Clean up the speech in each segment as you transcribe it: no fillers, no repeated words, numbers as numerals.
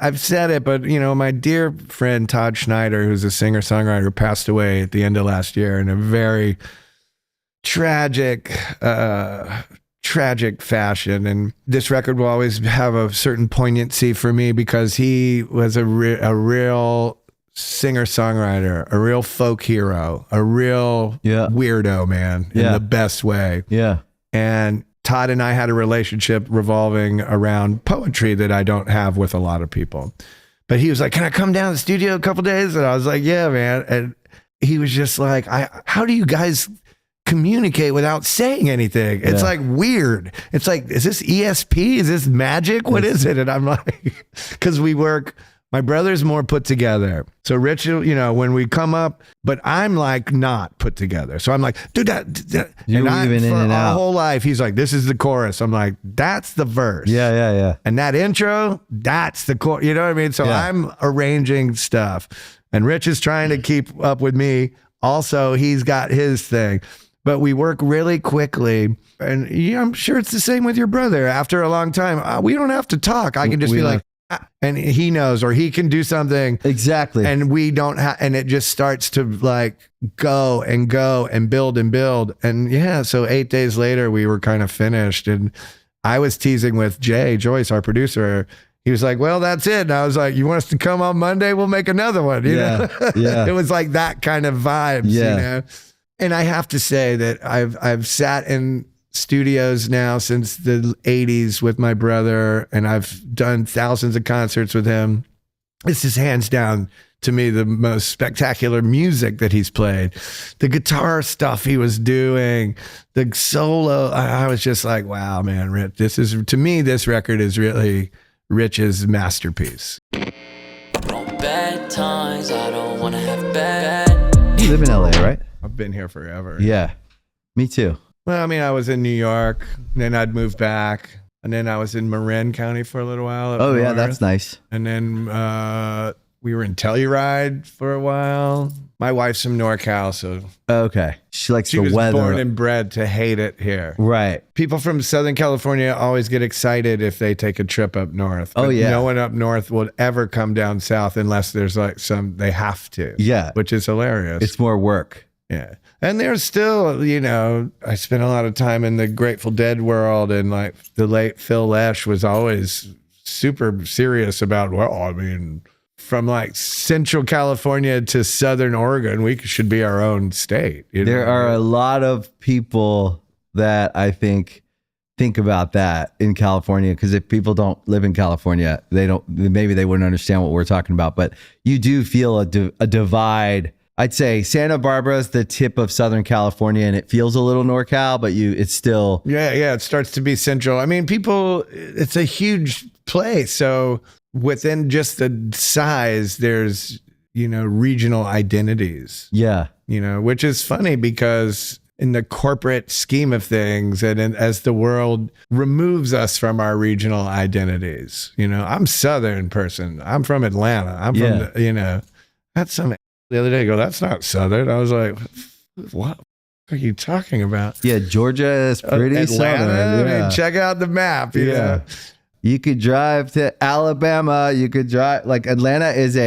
I've said it, but my dear friend Todd Schneider, who's a singer-songwriter, passed away at the end of last year in a very tragic fashion. And this record will always have a certain poignancy for me because he was a real singer-songwriter, a real folk hero, a real weirdo, man, in the best way. Yeah. And Todd and I had a relationship revolving around poetry that I don't have with a lot of people. But he was like, can I come down to the studio a couple days? And I was like, yeah, man. And he was just like, how do you guys communicate without saying anything? It's like weird. It's like, is this ESP? Is this magic? What is it? And I'm like, because my brother's more put together. So Rich, when we come up, but I'm like not put together. So I'm like, dude, You're weaving in and out. Our whole life, he's like, this is the chorus. I'm like, that's the verse. Yeah. And that intro, that's the chorus. You know what I mean? So I'm arranging stuff. And Rich is trying to keep up with me. Also, he's got his thing. But we work really quickly. And I'm sure it's the same with your brother. After a long time, we don't have to talk. I can just be like, and he knows, or he can do something. Exactly. And we don't have, and it just starts to like go and build and build. And so 8 days later, we were kind of finished. And I was teasing with Jay Joyce, our producer. He was like, well, that's it. And I was like, you want us to come on Monday? We'll make another one. You know? It was like that kind of vibes, And I have to say that I've sat in studios now since the 80s with my brother, and I've done thousands of concerts with him. This is hands down to me the most spectacular music that he's played. The guitar stuff he was doing, the solo, I was just like, wow, man, Rich, to me, this record is really Rich's masterpiece. Bad times, I don't want to have bad. You live in LA, right? I've been here forever. Yeah, me too. Well, I mean, I was in New York, and then I'd moved back, and then I was in Marin County for a little while. Oh, yeah, that's nice. And then we were in Telluride for a while. My wife's from NorCal, so okay, she likes the was weather. Born and bred to hate it here. Right. People from Southern California always get excited if they take a trip up north. But no one up north will ever come down south unless there's like they have to. Yeah. Which is hilarious. It's more work. Yeah. And there's still, I spent a lot of time in the Grateful Dead world, and like the late Phil Lesh was always super serious about, from like Central California to Southern Oregon, we should be our own state. There are a lot of people that I think about that in California, because if people don't live in California, maybe they wouldn't understand what we're talking about. But you do feel a divide. I'd say Santa Barbara is the tip of Southern California, and it feels a little NorCal, but it's still. Yeah. It starts to be central. I mean, it's a huge place. So within just the size, there's, regional identities. Yeah. Which is funny because in the corporate scheme of things, and as the world removes us from our regional identities, I'm Southern person. I'm from Atlanta. I'm from, that's some. The other day, I go, that's not Southern. I was like, what are you talking about? Yeah, Georgia is pretty Atlanta, Southern. Yeah. I mean, check out the map. You know? You could drive to Alabama. You could drive, like Atlanta is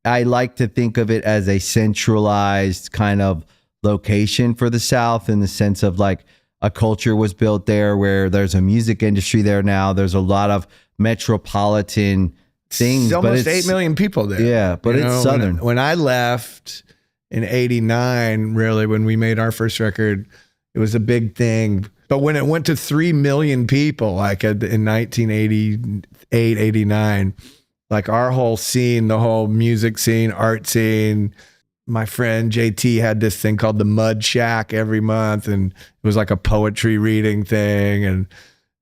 I like to think of it as a centralized kind of location for the South, in the sense of like a culture was built there where there's a music industry there now. There's a lot of metropolitan things, it's almost 8 million people there. Yeah, but it's Southern. When I left in '89, really, when we made our first record, it was a big thing. But when it went to 3 million people, like in 1988, 89, like our whole scene, the whole music scene, art scene, my friend JT had this thing called the Mud Shack every month, and it was like a poetry reading thing, and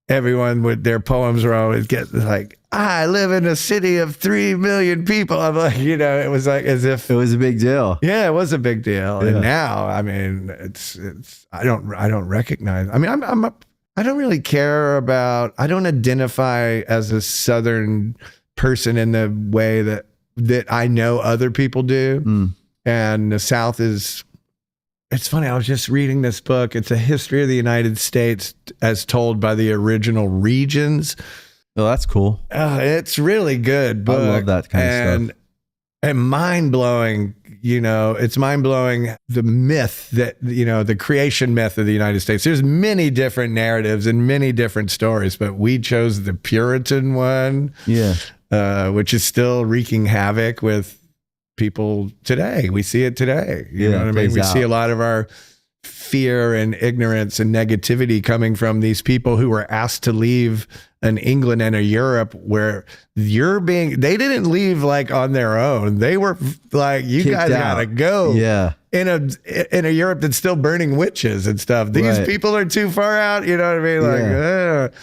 everyone with their poems were always like, I live in a city of 3 million people. I'm like, it was like as if it was a big deal. Yeah, it was a big deal. Yeah. And now, I mean, it's I don't recognize. I mean, I don't really care about. I don't identify as a Southern person in the way that I know other people do. And the South is. It's funny, I was just reading this book. It's a history of the United States as told by the original regions. Oh, that's cool. It's really good book. I love that kind of stuff. And mind blowing, it's mind blowing the myth that, the creation myth of the United States. There's many different narratives and many different stories, but we chose the Puritan one, which is still wreaking havoc with people today. We see it today. You know what I mean? We see a lot of our fear and ignorance and negativity coming from these people who were asked to leave an England and a Europe where they didn't leave like on their own. They were like, you Kicked guys out. gotta go. Yeah. In a Europe that's still burning witches and stuff. These people are too far out. You know what I mean? Like,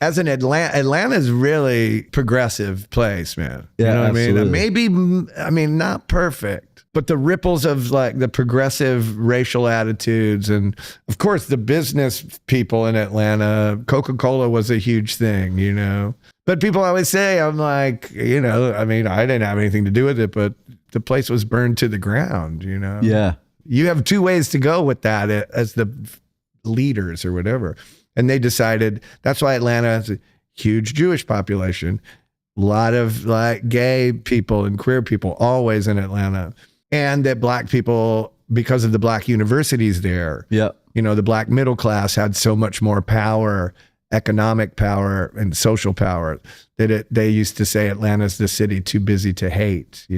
as an Atlanta's really progressive place, man. Yeah, you know what absolutely. I mean? Not perfect, but the ripples of like the progressive racial attitudes, and of course the business people in Atlanta. Coca-Cola was a huge thing, But people always say, I'm like, I didn't have anything to do with it, but the place was burned to the ground, Yeah. You have two ways to go with that as the leaders or whatever. And they decided that's why Atlanta has a huge Jewish population, a lot of like gay people and queer people always in Atlanta, and that black people, because of the black universities there, the black middle class had so much more power, economic power and social power, that they used to say Atlanta's the city too busy to hate,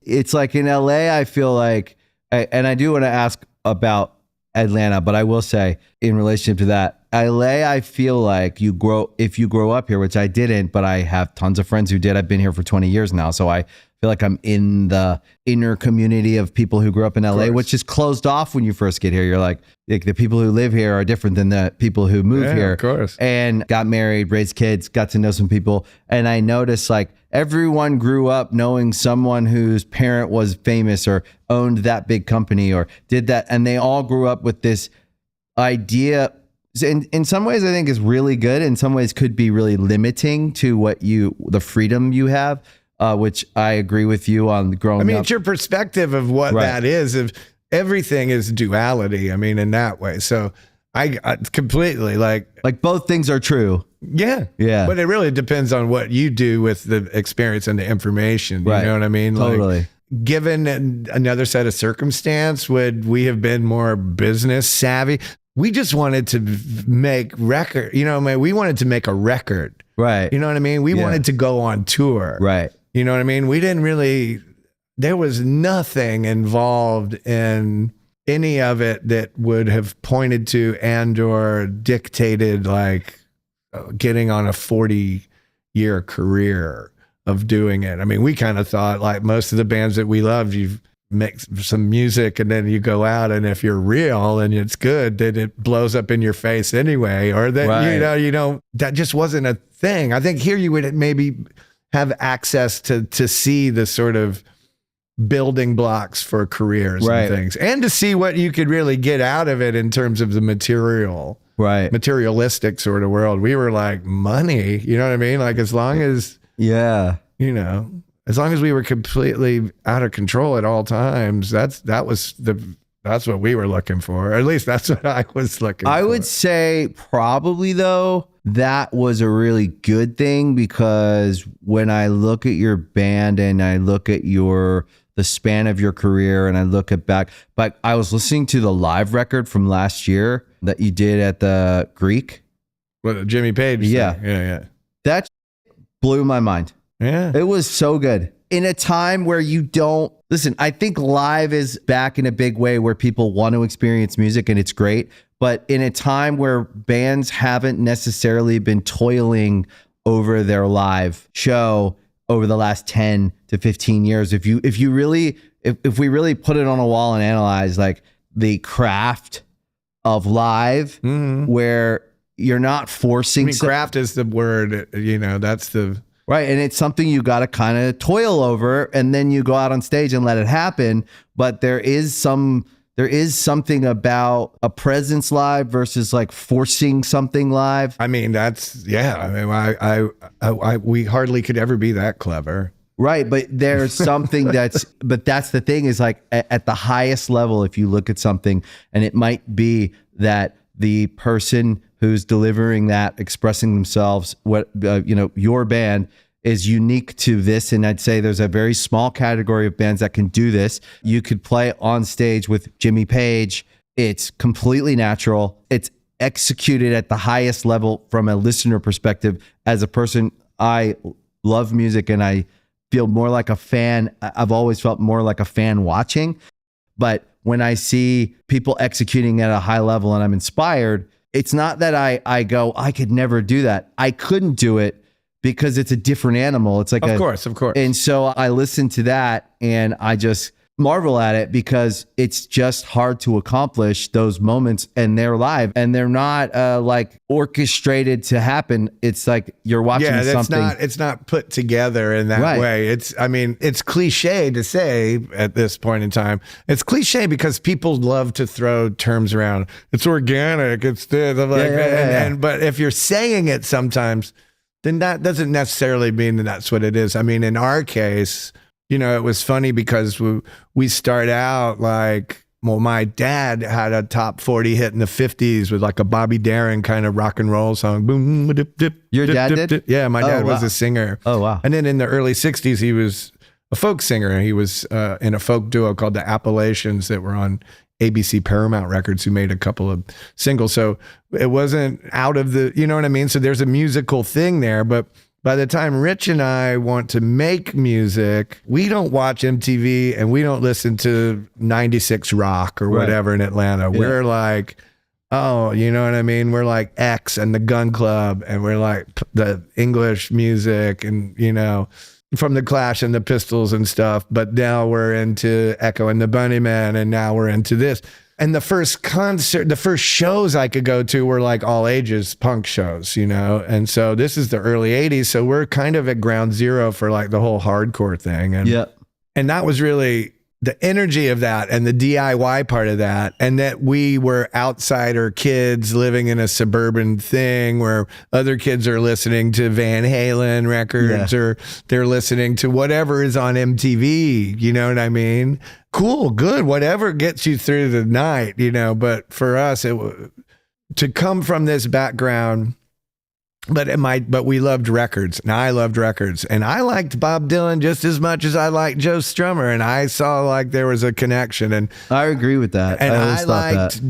It's like in LA, I feel like, and I do want to ask about Atlanta, but I will say in relationship to that, LA, I feel like if you grow up here, which I didn't, but I have tons of friends who did. I've been here for 20 years now. So I feel like I'm in the inner community of people who grew up in LA, which is closed off when you first get here. You're like the people who live here are different than the people who move here. Of course. And got married, raised kids, got to know some people. And I noticed like everyone grew up knowing someone whose parent was famous or owned that big company or did that. And they all grew up with this idea. In some ways, I think is really good. In some ways, could be really limiting to the freedom you have, which I agree with you on growing up. It's your perspective of what that is. If everything is duality, in that way. So I completely like both things are true. Yeah. Yeah. But it really depends on what you do with the experience and the information. You know what I mean? Totally. Like, given another set of circumstance, would we have been more business savvy? We just wanted to make record, we wanted to make a record. Right. You know what I mean? We wanted to go on tour. Right. You know what I mean? We didn't really, there was nothing involved in any of it that would have pointed to and or dictated like getting on a 40-year career of doing it. We kind of thought like most of the bands that we loved, you make some music and then you go out, and if you're real and it's good, then it blows up in your face anyway, or that that just wasn't a thing. I think here you would maybe have access to see the sort of building blocks for careers and things, and to see what you could really get out of it in terms of the materialistic sort of world. We were like, money, you know what I mean? Like as long as as long as we were completely out of control at all times, that's what we were looking for. Or at least that's what I was looking for. I would say probably though, that was a really good thing, because when I look at your band and I look at the span of your career and I look at back, but I was listening to the live record from last year that you did at the Greek. What, Jimmy Page? Yeah. Thing? Yeah. That blew my mind. Yeah. It was so good. In a time where you don't listen, I think live is back in a big way where people want to experience music and it's great. But in a time where bands haven't necessarily been toiling over their live show over the last 10 to 15 years, if we really put it on a wall and analyze like the craft of live, where you're not forcing. Craft is the word, that's the. Right. And it's something you got to kind of toil over, and then you go out on stage and let it happen. But there is something about a presence live versus like forcing something live. That's, we hardly could ever be that clever. Right. But there's something but that's the thing is like at the highest level, if you look at something, and it might be that the person who's delivering that, expressing themselves, what, your band is unique to this. And I'd say there's a very small category of bands that can do this. You could play on stage with Jimmy Page. It's completely natural. It's executed at the highest level from a listener perspective. As a person, I love music and I feel more like a fan. I've always felt more like a fan watching. But when I see people executing at a high level and I'm inspired, it's not that I go, I could never do that. I couldn't do it because it's a different animal. It's like, of course. And so I listen to that and I just marvel at it because it's just hard to accomplish those moments, and they're live and they're not like orchestrated to happen. It's like you're watching something. It's not put together in that way. It's cliche to say at this point in time. It's cliche because people love to throw terms around. It's organic. It's this. I'm like, but if you're saying it sometimes, then that doesn't necessarily mean that that's what it is. I mean, in our case, it was funny because we start out like, well, my dad had a top 40 hit in the 50s with like a Bobby Darin kind of rock and roll song. Boom, dip, dip. Your dad did? Yeah, my dad was a singer. Oh, wow. And then in the early 60s, he was a folk singer. He was in a folk duo called the Appalachians that were on ABC Paramount Records, who made a couple of singles. So it wasn't out of the, you know what I mean? So there's a musical thing there, but by the time Rich and I want to make music, we don't watch MTV and we don't listen to 96 Rock or whatever in Atlanta. Yeah. We're like, oh, you know what I mean? We're like X and the Gun Club, and we're like the English music and, from the Clash and the Pistols and stuff. But now we're into Echo and the Bunnymen, and now we're into this. And the first shows I could go to were like all ages punk shows, And so this is the early 80s. So we're kind of at ground zero for like the whole hardcore thing. And that was really the energy of that and the DIY part of that. And that we were outsider kids living in a suburban thing where other kids are listening to Van Halen records or they're listening to whatever is on MTV. You know what I mean? Cool, good, whatever gets you through the night, but for us, to come from this background, but we loved records, and I loved records, and I liked Bob Dylan just as much as I liked Joe Strummer, and I saw like there was a connection, and I agree with that. And I liked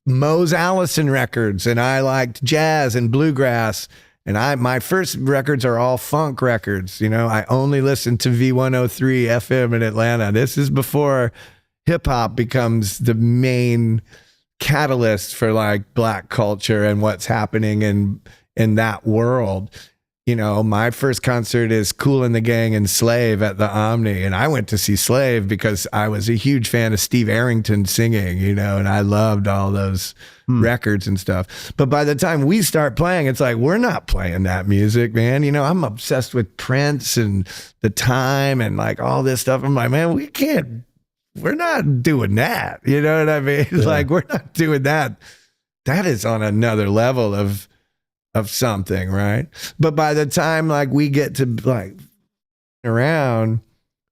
Mose Allison records, and I liked jazz and bluegrass. And my first records are all funk records. I only listened to V103 FM in Atlanta. This is before hip hop becomes the main catalyst for like black culture and what's happening in that world. My first concert is Kool and the Gang and Slave at the Omni. And I went to see Slave because I was a huge fan of Steve Arrington singing, and I loved all those records and stuff. But by the time we start playing, it's like, we're not playing that music, man. I'm obsessed with Prince and The Time and like all this stuff. I'm like, man, we're not doing that. You know what I mean? Yeah. Like, we're not doing that. That is on another level of something, right? But by the time like we get to like around,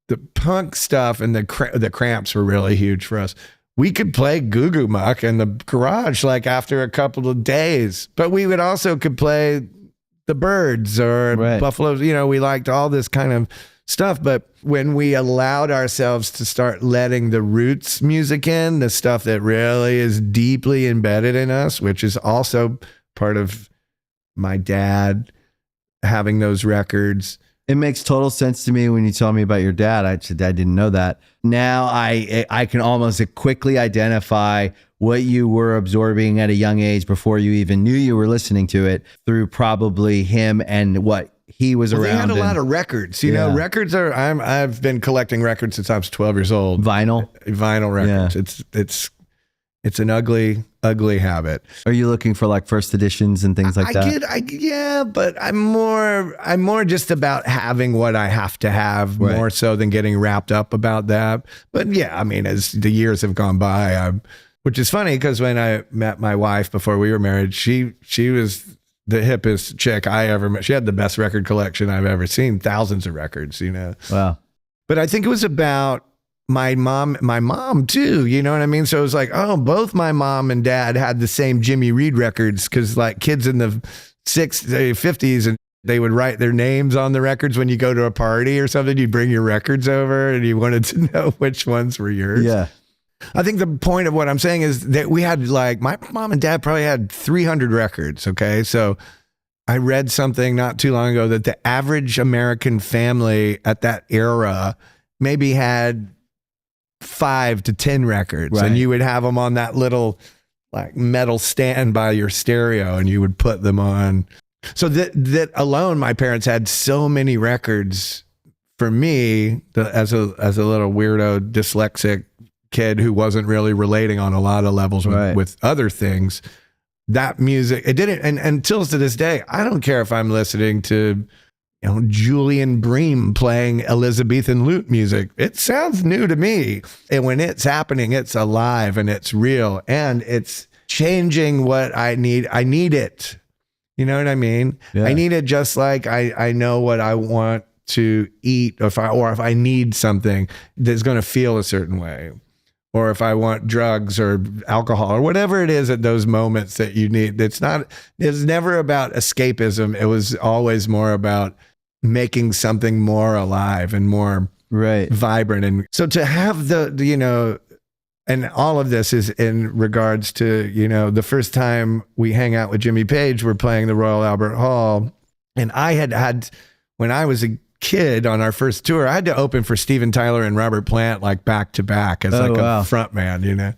the punk stuff and the Cramps were really huge for us. We could play Goo Goo Muck in the garage like after a couple of days, but we could play the Byrds or Buffaloes. We liked all this kind of stuff. But when we allowed ourselves to start letting the roots music in, the stuff that really is deeply embedded in us, which is also part of my dad having those records. It makes total sense to me when you tell me about your dad. I didn't know that. Now I can almost quickly identify what you were absorbing at a young age before you even knew you were listening to it through probably him and what he was around. They had a lot of records. Records are. I've been collecting records since I was 12 years old. Vinyl records. Yeah. It's an ugly habit. Are you looking for like first editions and things like that? But I'm more just about having what I have to have more so than getting wrapped up about that. But yeah, I mean, as the years have gone by, which is funny because when I met my wife before we were married, she was the hippest chick I ever met. She had the best record collection I've ever seen, thousands of records, Wow. But I think it was about my mom too, you know what I mean? So it was like, oh, both my mom and dad had the same Jimmy Reed records, because like kids in the 50s, and they would write their names on the records when you go to a party or something. You'd bring your records over and you wanted to know which ones were yours. Yeah. I think the point of what I'm saying is that we had, like, my mom and dad probably had 300 records. Okay. So I read something not too long ago that the average American family at that era maybe had 5 to 10 records, Right. and you would have them on that little like metal stand by your stereo, and you would put them on. So that alone, my parents had so many records for me as a little weirdo dyslexic kid who wasn't really relating on a lot of levels with other things. That music, it didn't, and until to this day, I don't care if I'm listening to, you know, Julian Bream playing Elizabethan lute music. It sounds new to me. And when it's happening, it's alive and it's real and it's changing what I need. I need it. You know what I mean? Yeah. I need it just like I know what I want to eat, or if I need something that's going to feel a certain way, or if I want drugs or alcohol or whatever it is at those moments that you need. It's never about escapism. It was always more about making something more alive and more vibrant. And so to have you know, and all of this is in regards to, you know, the first time we hang out with Jimmy Page, we're playing the Royal Albert Hall. And I had, when I was a kid on our first tour, I had to open for Steven Tyler and Robert Plant like back to back as a front man, you know.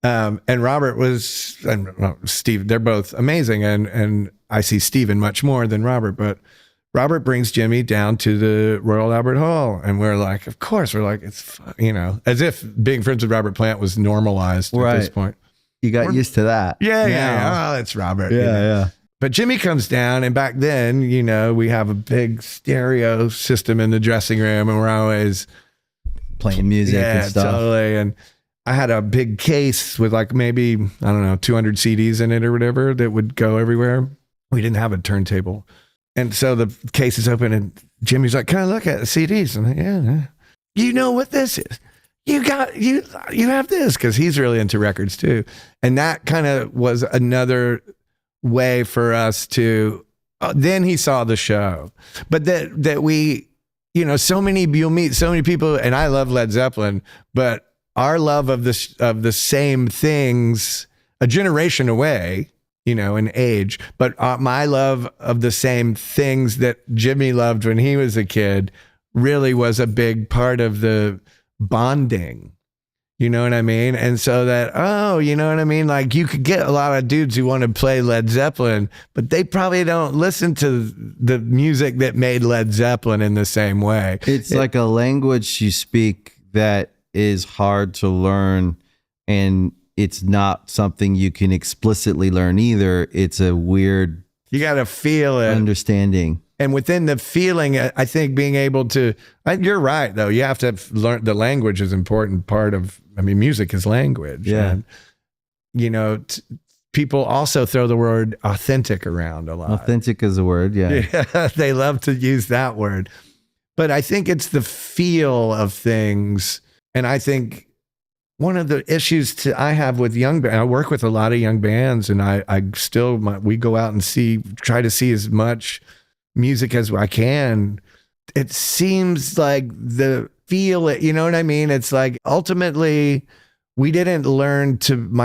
And Robert and Steve, they're both amazing. And I see Steven much more than Robert, but Robert brings Jimmy down to the Royal Albert Hall. And we're like, of course, we're like, it's, you know, as if being friends with Robert Plant was normalized at this point. You got used to that. Yeah. Oh, it's Robert. Yeah, you know? yeah. But Jimmy comes down, and back then, you know, we have a big stereo system in the dressing room, and we're always playing music and stuff. Totally. And I had a big case with like maybe, I don't know, 200 CDs in it or whatever that would go everywhere. We didn't have a turntable. And so the case is open, and Jimmy's like, can I look at the CDs? I'm like, yeah. You know what this is? You have this, because he's really into records too. And that kind of was another way for us to, then he saw the show, but that we, you know, you'll meet so many people, and I love Led Zeppelin, but our love of the same things, a generation away, you know, in age, but my love of the same things that Jimmy loved when he was a kid really was a big part of the bonding. You know what I mean? And so that, you know what I mean? Like, you could get a lot of dudes who want to play Led Zeppelin, but they probably don't listen to the music that made Led Zeppelin in the same way. It's like a language you speak that is hard to learn, and it's not something you can explicitly learn either. It's a weird, you got to feel it, understanding. And within the feeling, I think being able to, you're right, though. You have to learn, the language is an important part of, I mean, music is language. Yeah. And, you know, people also throw the word authentic around a lot. Authentic is a word, yeah. Yeah, they love to use that word. But I think it's the feel of things. And I think one of the issues I have with young bands, I work with a lot of young bands, and we go out and try to see as much music as I can. It seems like you know what I mean? It's like, ultimately, my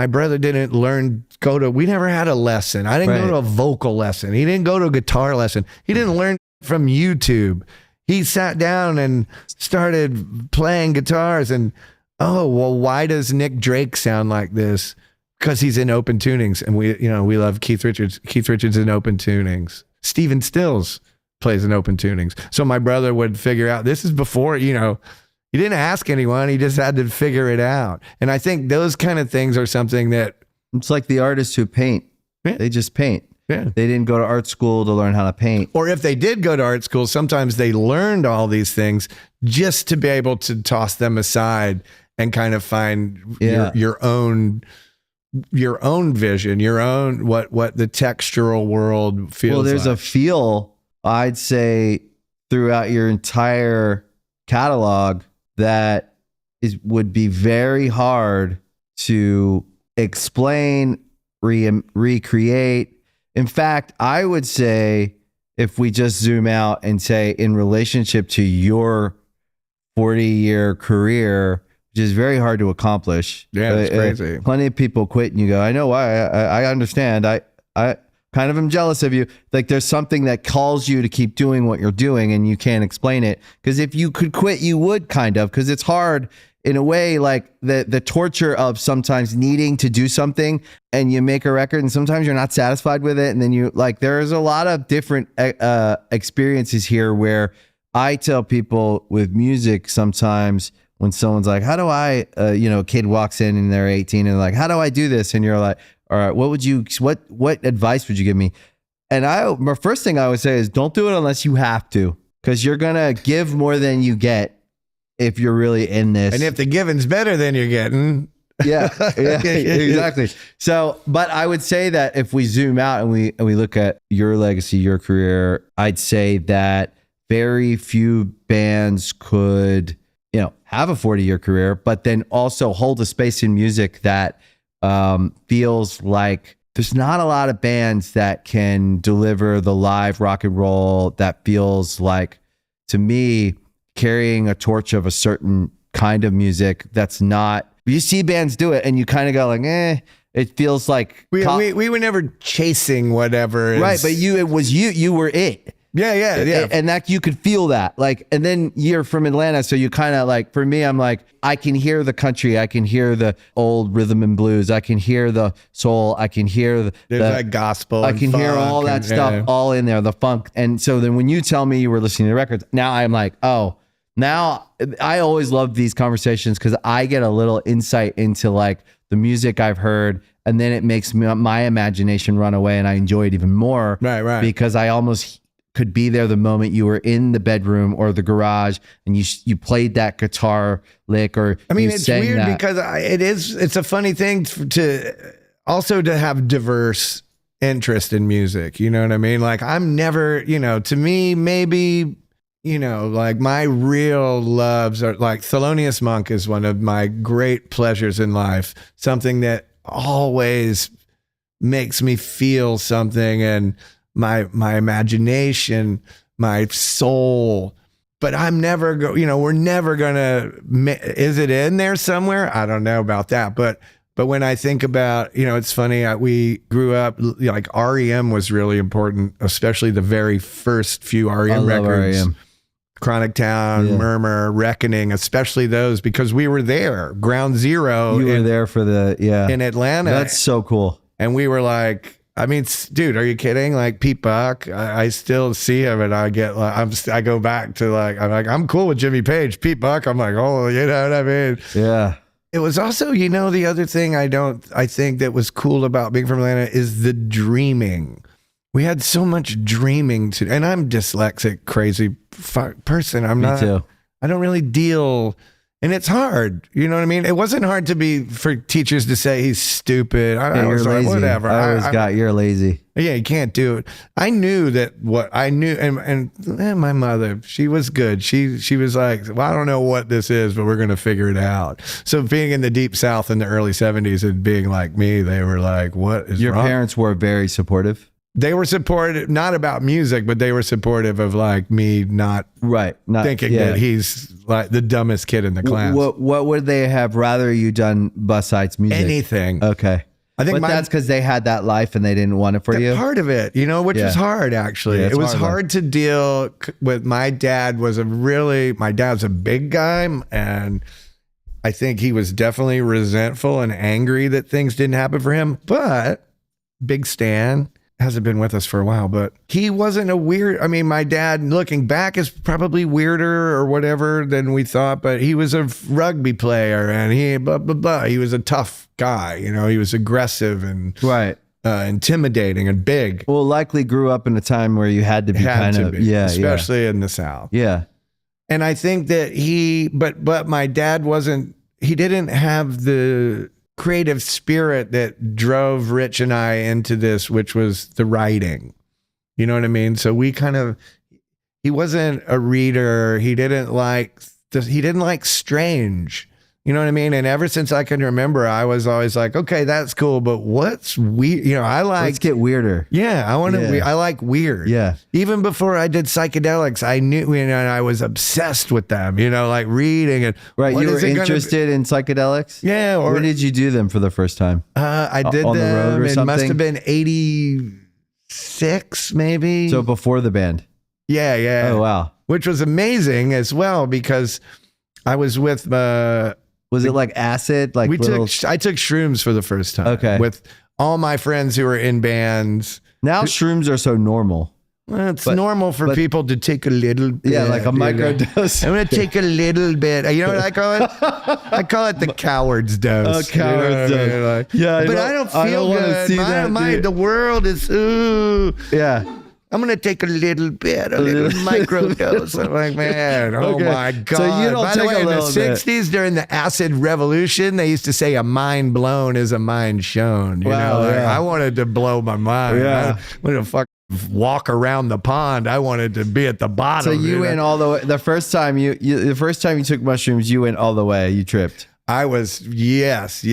brother didn't we never had a lesson. I didn't go to a vocal lesson. He didn't go to a guitar lesson. He didn't learn from YouTube. He sat down and started playing guitars, and why does Nick Drake sound like this? Because he's in open tunings, and we love Keith Richards. Keith Richards in open tunings. Stephen Stills plays in open tunings. So my brother would figure out, this is before, you know, he didn't ask anyone. He just had to figure it out. And I think those kind of things are something that, it's like the artists who paint. Yeah. They just paint. Yeah. They didn't go to art school to learn how to paint. Or if they did go to art school, sometimes they learned all these things just to be able to toss them aside and kind of find your own vision, your own, what the textural world feels like. Well, there's a feel, I'd say, throughout your entire catalog that would be very hard to explain, recreate. In fact, I would say if we just zoom out and say in relationship to your 40-year career, which is very hard to accomplish. Yeah, it's crazy. Plenty of people quit and you go, I know why. I understand. I kind of am jealous of you. Like there's something that calls you to keep doing what you're doing and you can't explain it. Because if you could quit, you would kind of, because it's hard in a way, like the torture of sometimes needing to do something and you make a record and sometimes you're not satisfied with it. And then you like, there's a lot of different experiences here where I tell people with music sometimes when someone's like, how do I, a kid walks in and they're 18 and like, how do I do this? And you're like, all right, what advice would you give me? And my first thing I would say is don't do it unless you have to, because you're going to give more than you get if you're really in this. And if the giving's better than you're getting. Yeah, exactly. So, but I would say that if we zoom out and we look at your legacy, your career, I'd say that very few bands could, have a 40-year career, but then also hold a space in music that feels like there's not a lot of bands that can deliver the live rock and roll that feels like, to me, carrying a torch of a certain kind of music that's not, you see bands do it and you kind of go like, it feels like we were never chasing whatever. Right, but you were it. Yeah. And that you could feel that. Like, and then you're from Atlanta. So you kind of like, for me, I'm like, I can hear the country. I can hear the old rhythm and blues. I can hear the soul. I can hear there's like gospel. I can hear all that stuff all in there, the funk. And so then when you tell me you were listening to records, now I'm like, oh, now I always love these conversations because I get a little insight into like the music I've heard. And then it makes my imagination run away and I enjoy it even more. Right. Because I almost could be there the moment you were in the bedroom or the garage and you played that guitar lick or I mean, it's weird because it's a funny thing to also to have diverse interest in music. You know what I mean? Like I'm never, to me, maybe, like my real loves are like Thelonious Monk is one of my great pleasures in life. Something that always makes me feel something and my imagination, my soul, but I'm never we're never gonna, is it in there somewhere? I don't know about that. But when I think about, it's funny, we grew up, like REM was really important, especially the very first few REM records. REM. Chronic Town, yeah. Murmur, Reckoning, especially those, because we were there, ground zero. You were there for in Atlanta. That's so cool. And we were like, I mean, dude, are you kidding? Like Pete Buck, I still see him and I get like, I go back to like, I'm cool with Jimmy Page. Pete Buck, I'm like, oh, you know what I mean? Yeah. It was also, the other thing I think that was cool about being from Atlanta is the dreaming. We had so much dreaming and I'm dyslexic, crazy person. Me too. I don't really deal. And it's hard, you know what I mean? It wasn't hard for teachers to say he's stupid. I was lazy. Like, whatever. You're lazy. Yeah, you can't do it. I knew that what I knew, and my mother, she was good. She was like, well, I don't know what this is, but we're going to figure it out. So being in the deep South in the early 70s and being like me, they were like, what is Your wrong? parents were very supportive? They were supportive, not about music, but they were supportive of like me not thinking that he's like the dumbest kid in the class. What would they have rather you done besides music? Anything. Okay. I think that's because they had that life and they didn't want it for you. Part of it, which is hard actually. Yeah, it was hard to deal with. My dad was a big guy, and I think he was definitely resentful and angry that things didn't happen for him. But Big Stan hasn't been with us for a while, but he wasn't a weird. I mean, my dad, looking back, is probably weirder or whatever than we thought, but he was a rugby player and he blah, blah, blah. He was a tough guy. He was aggressive and intimidating and big. Well, likely grew up in a time where you had to be especially in the South. Yeah. And I think that but my dad he didn't have the creative spirit that drove Rich and I into this, which was the writing. You know what I mean? So he wasn't a reader. He didn't like strange. You know what I mean? And ever since I can remember, I was always like, okay, that's cool, but what's weird? You know, I like. Let's get weirder. Yeah, I want to. Yeah. I like weird. Yeah. Even before I did psychedelics, I knew, and I was obsessed with them. You know, like reading and. Right, what you were is it gonna interested in psychedelics? Yeah. Or when did you do them for the first time? I did on the them. road or It must something? have been 86, maybe. So before the band. yeah, yeah. Oh wow. Which was amazing as well because I was with. Was it like acid? Like I took shrooms for the first time. Okay. With all my friends who were in bands. now shrooms are so normal. Well, it's normal for people to take a little bit. Yeah, like a you know. microdose. I'm going to take a little bit. You know what I call it? I call it the coward's dose. Oh, coward's You know what I mean? dose. Like, Yeah, but I don't feel wanna good. see that, dude. The world is, ooh. Yeah. I'm going to take a little microdose. I'm like, man, oh Okay. my God. So you don't By the take way, a in the little bit. 60s, during the acid revolution, they used to say a mind blown is a mind shown. You Wow, know, like, yeah. I wanted to blow my mind. Yeah. I wanted to walk around the pond. I wanted to be at the bottom. So you went all the way. The first time you took mushrooms, you went all the way. You tripped. I was, yes.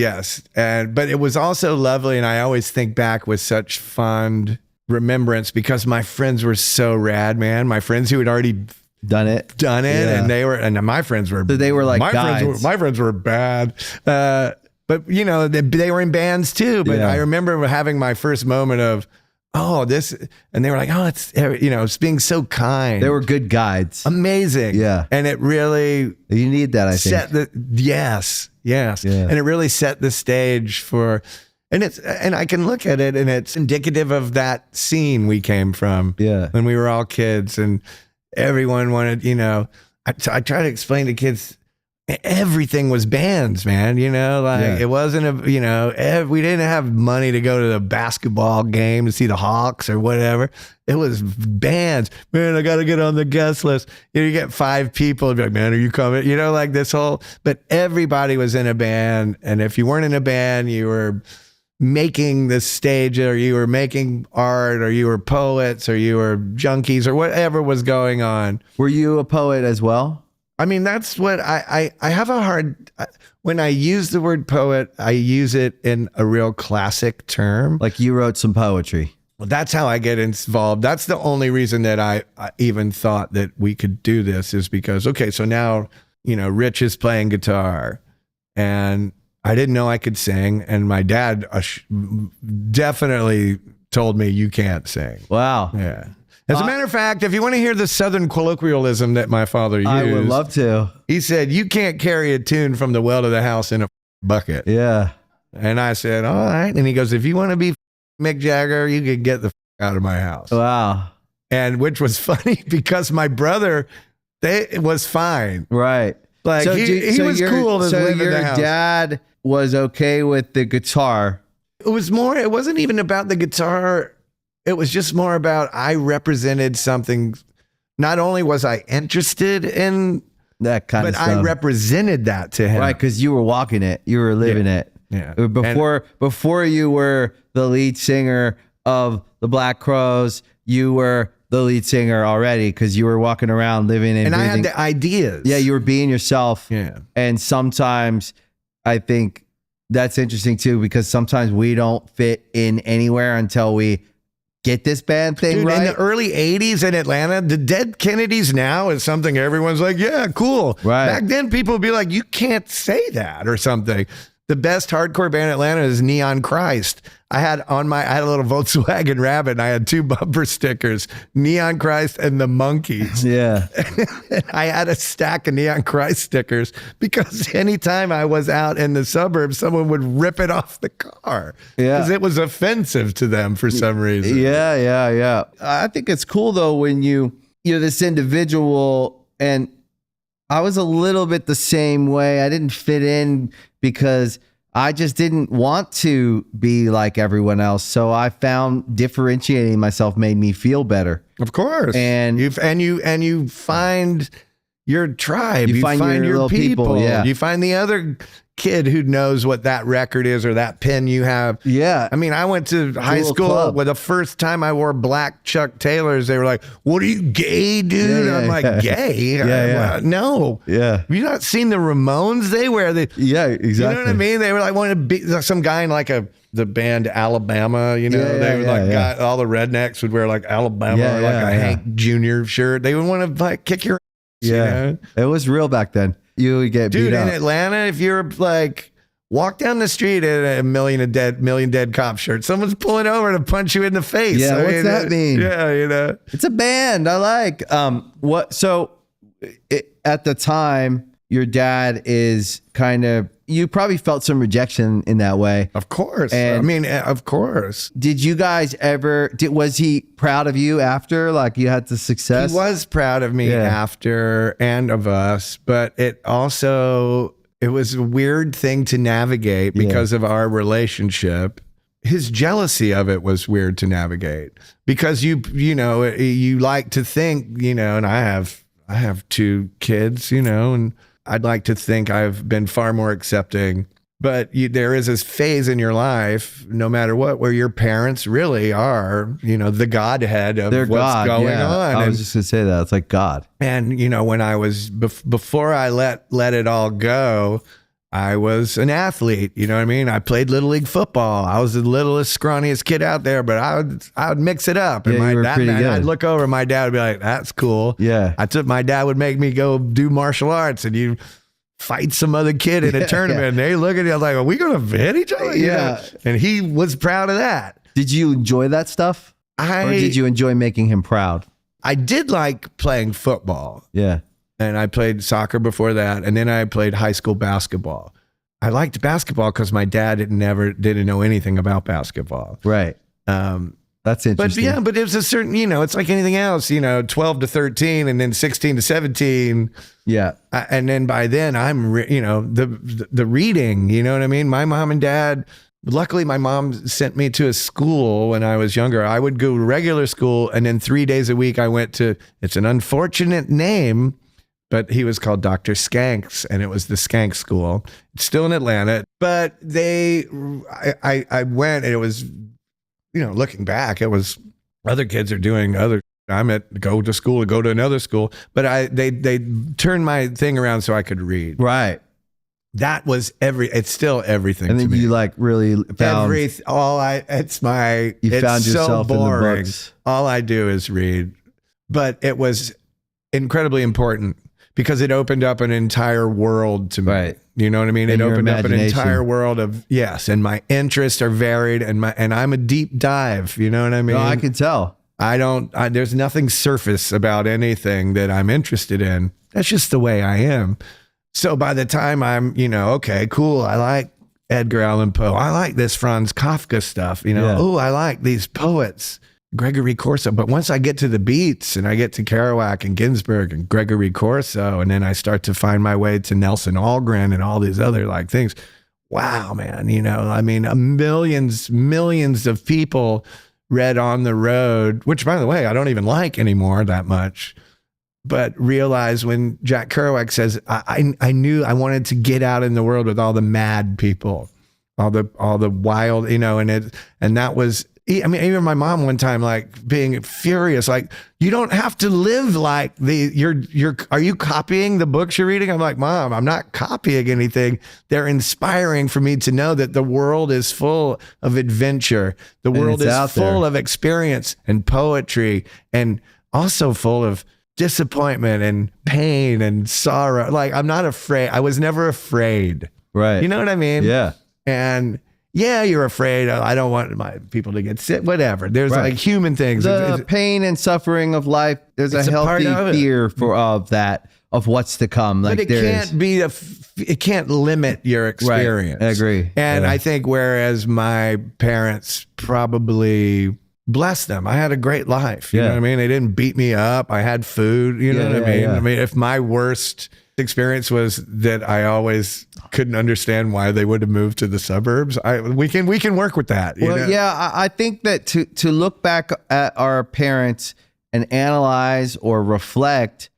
But it was also lovely. And I always think back with such fond remembrance because my friends were so rad, man. My friends who had already Done it. and my friends were, So they were like my friends were bad. But you know, they were in bands too. But Yeah. I remember having my first moment of, this, and they were like, it's, you know, it's being so kind. They were good guides. amazing. Yeah. And it really You need that, I think. set yes. Yeah. And it really set the stage for, and I can look at it and it's indicative of that scene we came from. Yeah. When we were all kids and everyone wanted, you know, I try to explain to kids, everything was bands, man. You know, like it wasn't we didn't have money to go to the basketball game to see the Hawks or whatever. It was bands. Man, I got to get on the guest list. You know, you get 5 people and be like, man, are you coming? You know, like this whole, but everybody was in a band. And if you weren't in a band, you were making the stage or you were making art or you were poets or you were junkies or whatever was going on. Were you a poet as well? I mean, that's what I have a hard, when I use the word poet, I use it in a real classic term. Like you wrote some poetry. Well, that's how I get involved. That's the only reason that I even thought that we could do this is because, okay, so now, you know, Rich is playing guitar and I didn't know I could sing. And my dad definitely told me you can't sing. Wow. Yeah. As a matter of fact, if you want to hear the Southern colloquialism that my father used, I would love to. he said, you can't carry a tune from the well to the house in a bucket. Yeah. And I said, all right. And he goes, if you want to be Mick Jagger, you can get the out of my house. Wow. And which was funny because my brother, it was fine. Right. Like he was cool to live in the house. Your dad was okay with the guitar. It wasn't even about the guitar. It was just more about I represented something. Not only was I interested in That kind of but stuff. I represented that to him. Right, because you were walking it. You were living it. Yeah. Before you were the lead singer of the Black Crowes, you were the lead singer already because you were walking around living and I breathing. had the ideas. Yeah, you were being yourself. Yeah. And sometimes I think that's interesting too because sometimes we don't fit in anywhere until we get this band thing Dude, right. in the early 80s in Atlanta, the Dead Kennedys now is something everyone's like, yeah, cool. Right. Back then, people would be like, you can't say that or something. The best hardcore band in Atlanta is Neon Christ. I had a little Volkswagen Rabbit and I had 2 bumper stickers, Neon Christ and the Monkees. Yeah. I had a stack of Neon Christ stickers because anytime I was out in the suburbs, someone would rip it off the car. Yeah. Because it was offensive to them for some reason. Yeah. I think it's cool though when you're this individual, and I was a little bit the same way. I didn't fit in because I just didn't want to be like everyone else. So I found differentiating myself made me feel better. Of course. And you find your tribe. You find your little people, yeah. You find the other kid who knows what that record is or that pen you have. Yeah. I mean, I went to high school club. with the first time I wore black Chuck Taylors. They were like, "What are you, gay, dude?" Yeah, I'm like, "Gay? Yeah. No. Yeah. Have you not seen the Ramones? They wear the. Yeah, exactly. You know what I mean? They were like wanting to be some guy in like the band Alabama. You know, they would got all the rednecks would wear like Alabama or like a Hank Jr. shirt. They would want to like kick your. Ass, you know? It was real back then. You would get dude beat in up. Atlanta. If you're like. Walk down the street in a million dead cop shirt. Someone's pulling over to punch you in the face. Yeah, what's that mean? Yeah, you know. It's a band I like. What? So at the time, your dad is kind of. You probably felt some rejection in that way. Of course. And I mean, of course. Did you guys ever? Was he proud of you after? Like you had the success? He was proud of me after and of us, but it also. It was a weird thing to navigate because of our relationship. His jealousy of it was weird to navigate because you know, you like to think, you know, and I have 2 kids, you know, and I'd like to think I've been far more accepting, but there is this phase in your life, no matter what, where your parents really are, you know, the Godhead of what's going on. I was just gonna say that. It's like God. And, you know, when I was, before I let it all go, I was an athlete. You know what I mean? I played Little League football. I was the littlest, scrawniest kid out there, but I would mix it up. And you were pretty good. I'd look over, my dad would be like, "That's cool." Yeah. My dad would make me go do martial arts and you fight some other kid in a tournament. And they look at you, I was like, "Are we going to hit each other?" You know? And he was proud of that. Did you enjoy that stuff? Or did you enjoy making him proud? I did like playing football. Yeah. And I played soccer before that. And then I played high school basketball. I liked basketball because my dad didn't know anything about basketball. Right. That's interesting. But it was a certain, you know, it's like anything else, you know, 12 to 13 and then 16 to 17. Yeah. And then by then you know, the reading, you know what I mean? My mom and dad, luckily my mom sent me to a school when I was younger. I would go to regular school and then 3 days a week I went to, it's an unfortunate name, but he was called Dr. Skanks and it was the Skank School. It's still in Atlanta, but I went and it was, you know, looking back, it was other kids are doing I'm at go to school and go to another school, but they turned my thing around so I could read. Right. That was it's still everything. And then to me. you like really found you found yourself so boring. In the books. All I do is read, but it was incredibly important because it opened up an entire world to me. Right. You know what I mean? And it your opened up an imagination. entire world of and my interests are varied and I'm a deep dive. You know what I mean? No, I can tell. There's nothing surface about anything that I'm interested in. That's just the way I am. So by the time I'm, you know, okay, cool. I like Edgar Allan Poe. I like this Franz Kafka stuff, you know. Yeah. Oh, I like these poets, Gregory Corso. But once I get to the beats and I get to Kerouac and Ginsberg and Gregory Corso, and then I start to find my way to Nelson Algren and all these other like things. Wow, man, you know, I mean, millions of people read On the Road, which by the way, I don't even like anymore that much. But realize when Jack Kerouac says, I knew I wanted to get out in the world with all the mad people, all the wild, you know, and that was, I mean, even my mom one time, like being furious, like, you don't have to live like are you copying the books you're reading? I'm like, Mom, I'm not copying anything. They're inspiring for me to know that the world is full of adventure. The world is full of experience and poetry and also full of disappointment and pain and sorrow. Like, I'm not afraid. I was never afraid. Right. You know what I mean? Yeah. And yeah, you're afraid. I don't want my people to get sick, whatever. There's like human things. The pain and suffering of life. There's a healthy fear of what's to come. Like, but it can't limit your experience. Right. I agree. And I think whereas my parents probably, bless them, I had a great life. You know what I mean? They didn't beat me up. I had food. You know what I mean? Yeah. I mean, if my worst experience was that I always couldn't understand why they would have moved to the suburbs, we can work with that. You know? Yeah, I think that to look back at our parents and analyze or reflect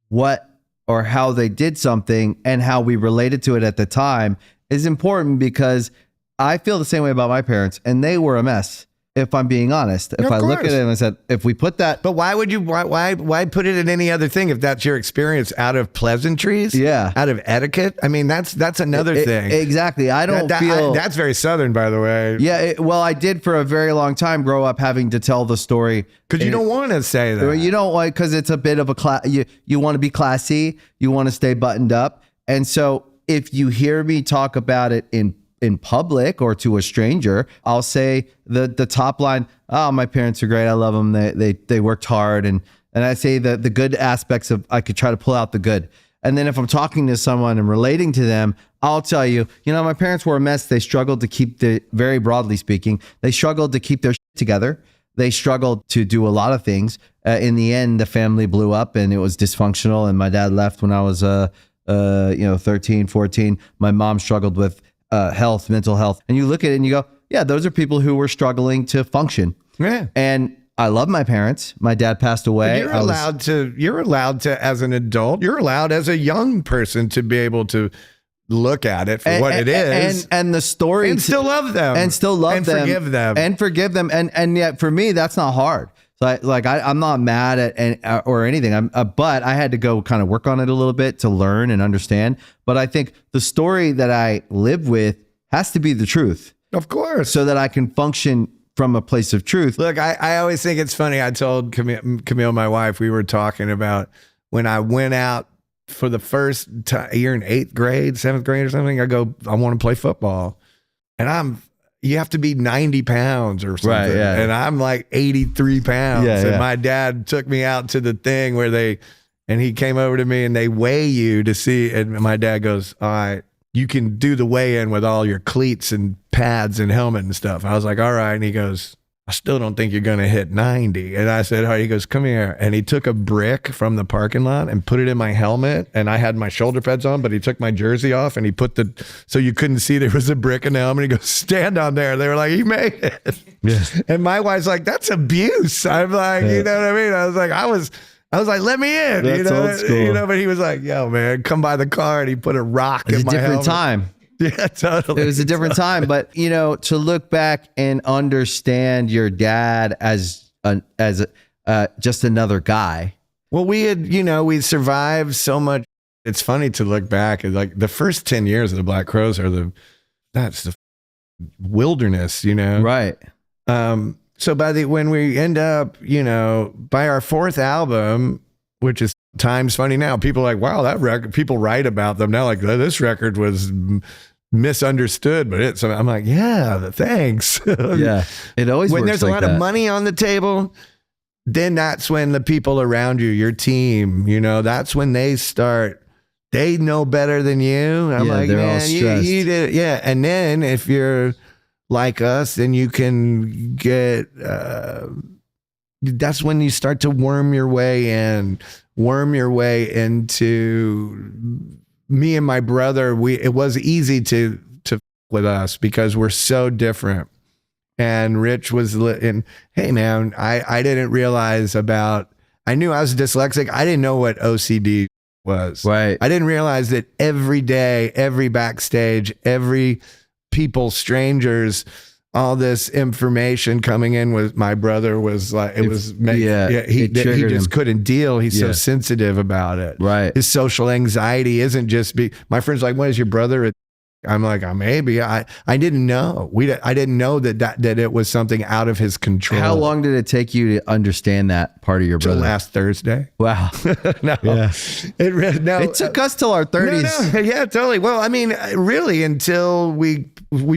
what or how they did something and how we related to it at the time is important because I feel the same way about my parents, and they were a mess. If I'm being honest, if Of I look at course. it and I said, if we put that, But why would you? Why put it in any other thing if that's your experience out of pleasantries? Yeah. out of etiquette. I mean, that's another thing. Exactly. I don't feel that's very Southern, by the way. Yeah, well, I did for a very long time grow up having to tell the story Because you don't want to say that. You don't like because it's a bit of a class. You want to be classy. You want to stay buttoned up, and so if you hear me talk about it in public or to a stranger, I'll say the top line. Oh, my parents are great. I love them. They worked hard, and I say the good aspects of. I could try to pull out the good. And then if I'm talking to someone and relating to them, I'll tell you, my parents were a mess. They struggled to keep very broadly speaking, they struggled to keep their shit together. They struggled to do a lot of things. In the end, the family blew up and it was dysfunctional. And my dad left when I was, 13, 14. My mom struggled with mental health. And you look at it and you go, yeah, those are people who were struggling to function. Yeah. And I love my parents. My dad passed away. You're allowed to, as an adult, you're allowed as a young person to be able to look at it for what it is. And the story. And still love them. And still love and them. Forgive them. And yet for me, that's not hard. So I'm not mad at or anything. But I had to go kind of work on it a little bit to learn and understand. But I think the story that I live with has to be the truth. Of course. So that I can function from a place of truth. Look, I always think it's funny. I told Camille, my wife, we were talking about when I went out for the first year in 8th grade, 7th grade or something. I go, I want to play football. And you have to be 90 pounds or something. Right, yeah. And I'm like 83 pounds. Yeah, and yeah. my dad took me out to the thing and he came over to me and they weigh you to see. And my dad goes, all right, you can do the weigh-in with all your cleats and pads and helmet and stuff. I was like, all right. And he goes, I still don't think you're going to hit 90. And I said, all right. He goes, come here. And he took a brick from the parking lot and put it in my helmet. And I had my shoulder pads on, but he took my jersey off and he put so you couldn't see there was a brick in the helmet. He goes, stand on there. They were like, he made it. Yeah. And my wife's like, that's abuse. I'm like, you know what I mean? I was like, let me in. That's old school. But he was like, yo, man, come by the car. And he put a rock in my helmet. It's a different time. Yeah, totally. It was a different time, but to look back and understand your dad as just another guy. Well, we survived so much. It's funny to look back at like the first 10 years of the Black Crowes that's the wilderness, Right. So when we end up, by our 4th album, which is Time's Funny Now, people are like, wow, that record, people write about them now, like this record was misunderstood, but I'm like, yeah, thanks. Yeah. It always when works there's a like lot that. of money on the table, then that's when the people around you, your team, that's when they know better than you. I'm like, they're all man, stressed. you did it. Yeah. And then if you're like us, then you can get, that's when you start to worm your way into me and my brother. It was easy to with us because we're so different. And Rich was hey man, I didn't realize I knew I was dyslexic. I didn't know what OCD was. Right. I didn't realize that every day, every backstage, every people, strangers, all this information coming in with my brother was like, he triggered just him. couldn't deal. He's so sensitive about it. Right. His social anxiety isn't just my friend's like, what is your brother? I'm like, maybe. I didn't know. I didn't know that it was something out of his control. How long did it take you to understand that part of your Till brother? last Thursday. Wow. No. Yeah. It took us till our 30s. No, yeah, totally. Well, I mean, really, until we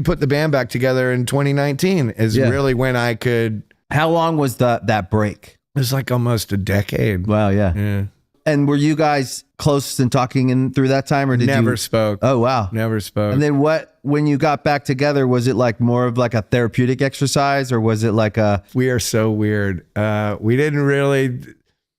put the band back together in 2019 is really when I could. How long was that break? It was like almost a decade. Wow. Yeah. Yeah. And were you guys close and talking in through that time, or did Never you? spoke. Oh wow. Never spoke. And then when you got back together, was it like more of like a therapeutic exercise, or was it like We are so weird. We didn't really.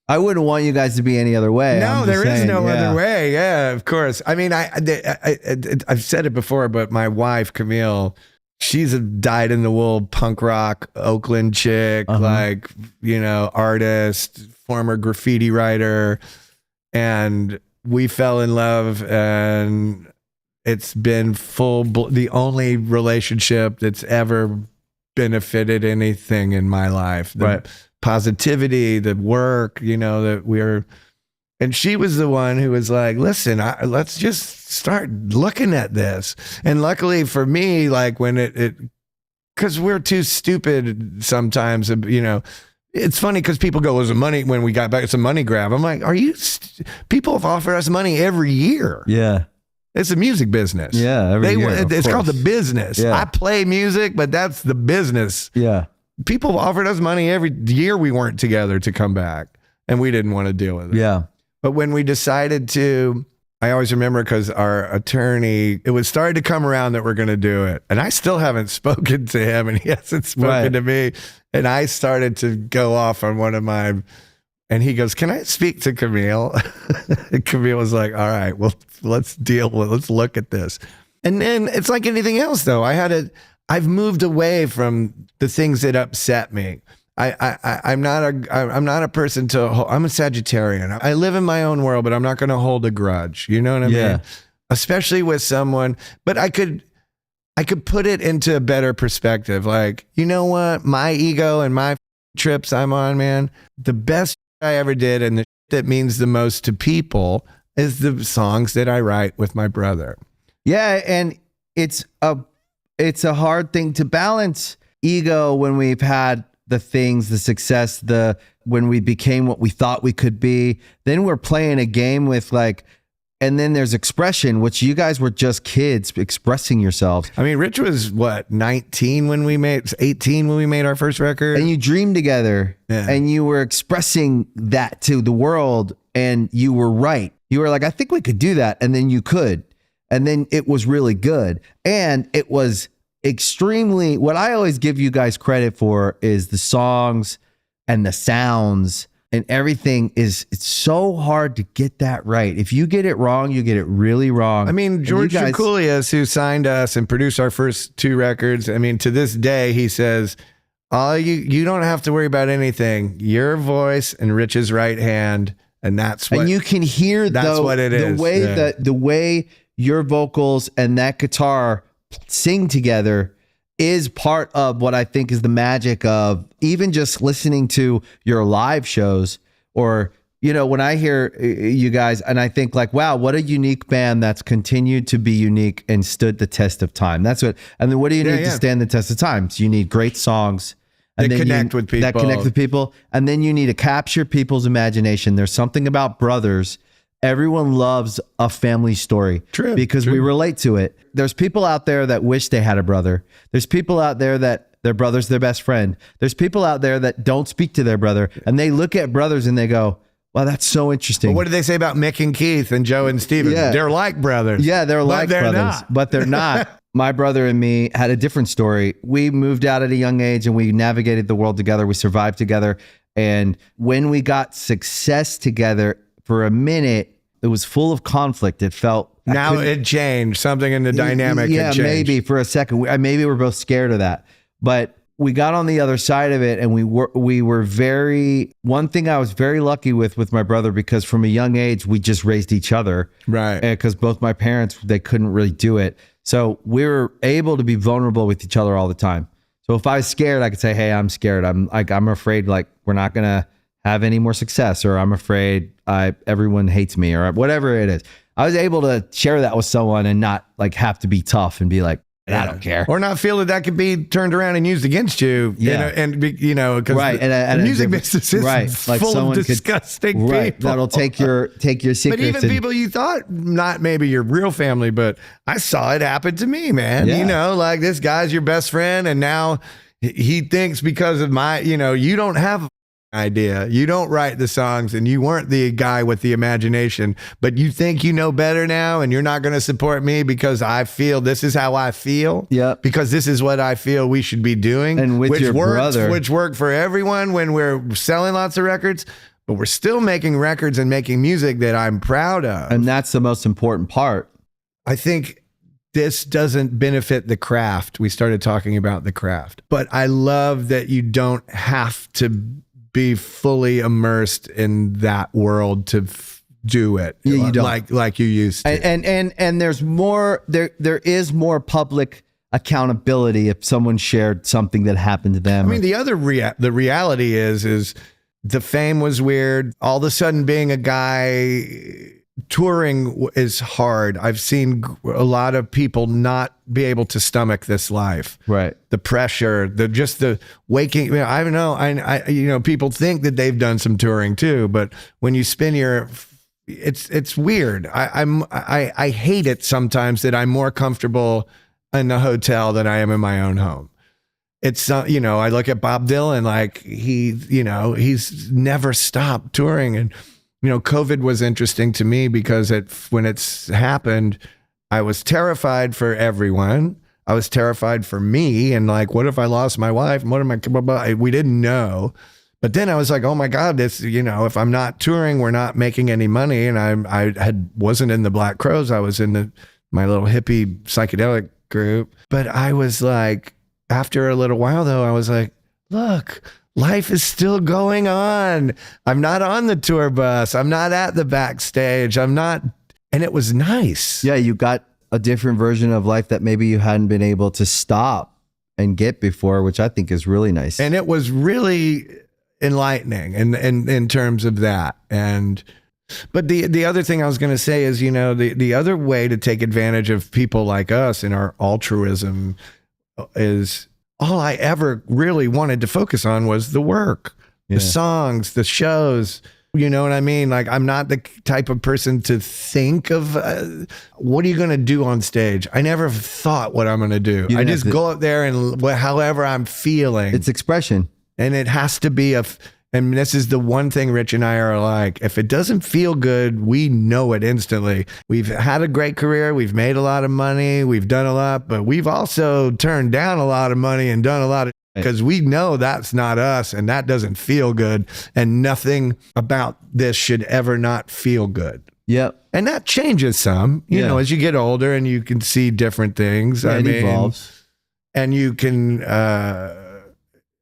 I wouldn't want you guys to be any other way. No, there is no yeah. other way. Yeah, of course. I mean, I've said it before, but my wife, Camille, she's a dyed-in-the-wool punk rock Oakland chick, like, artist, former graffiti writer. And we fell in love, and it's been the only relationship that's ever benefited anything in my life. The positivity, the work, and she was the one who was like, listen, let's just start looking at this. And luckily for me, like when because we're too stupid sometimes, it's funny because people go, was it money when we got back? It's a money grab. I'm like, people have offered us money every year. Yeah. It's a music business. Yeah. Every year, it's called the business. Yeah. I play music, but that's the business. Yeah. People have offered us money every year we weren't together to come back, and we didn't want to deal with it. Yeah. But when we decided to, I always remember because our attorney, it was starting to come around that we're going to do it. And I still haven't spoken to him and he hasn't spoken to me. And I started to go off on one of my, and he goes, can I speak to Camille? And Camille was like, all right, well, let's look at this. And then it's like anything else though. I've moved away from the things that upset me. I'm not a person I'm a Sagittarian. I live in my own world, but I'm not going to hold a grudge. You know what I mean? Especially with someone, but I could put it into a better perspective. Like, you know what? My ego and my trips I'm on, man, the best I ever did and the that means the most to people is the songs that I write with my brother. Yeah. And it's a hard thing to balance ego when we've had the things, the success, when we became what we thought we could be. Then we're playing a game with and then there's expression, which you guys were just kids expressing yourselves. I mean, Rich was 18 when we made our first record. And you dreamed together and you were expressing that to the world and you were right. You were like, I think we could do that. And then you could. And then it was really good. And it was extremely, what I always give you guys credit for is the songs and the sounds and everything it's so hard to get that right. If you get it wrong, you get it really wrong. I mean, George Jukulius, who signed us and produced our first 2 records, I mean, to this day, he says, you don't have to worry about anything. Your voice and Rich's right hand, and that's what. And you can hear that's what it is. The way your vocals and that guitar sing together is part of what I think is the magic of even just listening to your live shows, or when I hear you guys and I think wow, what a unique band that's continued to be unique and stood the test of time. That's what. And then what do you need to stand the test of time? So you need great songs and that connect with people, and then you need to capture people's imagination. There's something about brothers. Everyone loves a family story. True. Because we relate to it. There's people out there that wish they had a brother. There's people out there that their brother's their best friend. There's people out there that don't speak to their brother and they look at brothers and they go, wow, that's so interesting. Well, what do they say about Mick and Keith and Joe and Steven? Yeah. They're like brothers. Yeah, they're like brothers, not. But they're not. My brother and me had a different story. We moved out at a young age and we navigated the world together. We survived together. And when we got success together for a minute, it was full of conflict. It felt now it changed. Something in the dynamic. Yeah, had changed. maybe for a second. Maybe we're both scared of that. But we got on the other side of it, and we were very. One thing I was very lucky with my brother, because from a young age we just raised each other, right? Because both my parents, they couldn't really do it, so we were able to be vulnerable with each other all the time. So if I was scared, I could say, "Hey, I'm scared. I'm afraid. We're not gonna have any more success, or I'm afraid everyone hates me, or whatever it is." I was able to share that with someone and not have to be tough and be like, I don't care, or not feel that could be turned around and used against you. And because right, the music business is full of disgusting people that'll take your secrets. But even people you thought not maybe your real family, but I saw it happen to me, man. Yeah. This guy's your best friend, and now he thinks because of my, you don't have idea. You don't write the songs and you weren't the guy with the imagination, but you think you know better now and you're not going to support me because I feel this is how I feel. Yeah. Because this is what I feel we should be doing. And with your brother. Which worked for everyone when we're selling lots of records, but we're still making records and making music that I'm proud of. And that's the most important part. I think this doesn't benefit the craft. We started talking about the craft, but I love that you don't have to be fully immersed in that world to do it you don't. like you used to. And there's more, there is more public accountability if someone shared something that happened to them. I mean, the reality is the fame was weird. All of a sudden being a guy touring is hard. I've seen a lot of people not be able to stomach this life. Right. The pressure, the waking, I don't know. I people think that they've done some touring too, but when you spin it's weird. I hate it sometimes that I'm more comfortable in a hotel than I am in my own home. It's I look at Bob Dylan, like he's never stopped touring, and COVID was interesting to me because when it's happened, I was terrified for everyone. I was terrified for me, and like, what if I lost my wife? And what am I? We didn't know. But then I was like, oh my God, this, if I'm not touring, we're not making any money. And I wasn't in the Black Crowes. I was in my little hippie psychedelic group. But I was like, after a little while though, I was like, look, life is still going on. I'm not on the tour bus. I'm not at the backstage. I'm not. And it was nice. Yeah. You got a different version of life that maybe you hadn't been able to stop and get before, which I think is really nice. And it was really enlightening in terms of that. But the other thing I was going to say is, the other way to take advantage of people like us in our altruism is all I ever really wanted to focus on was the work, the songs, the shows. You know what I mean? Like, I'm not the type of person to think of what are you going to do on stage? I never thought what I'm going to do. I just go up there and however I'm feeling. It's expression. And it has to be and this is the one thing Rich and I are like, if it doesn't feel good, we know it instantly. We've had a great career. We've made a lot of money. We've done a lot, but we've also turned down a lot of money and done a lot of, because we know that's not us and that doesn't feel good. And nothing about this should ever not feel good. Yep. And that changes some, you know, as you get older and you can see different things. Yeah, it evolves. And you can,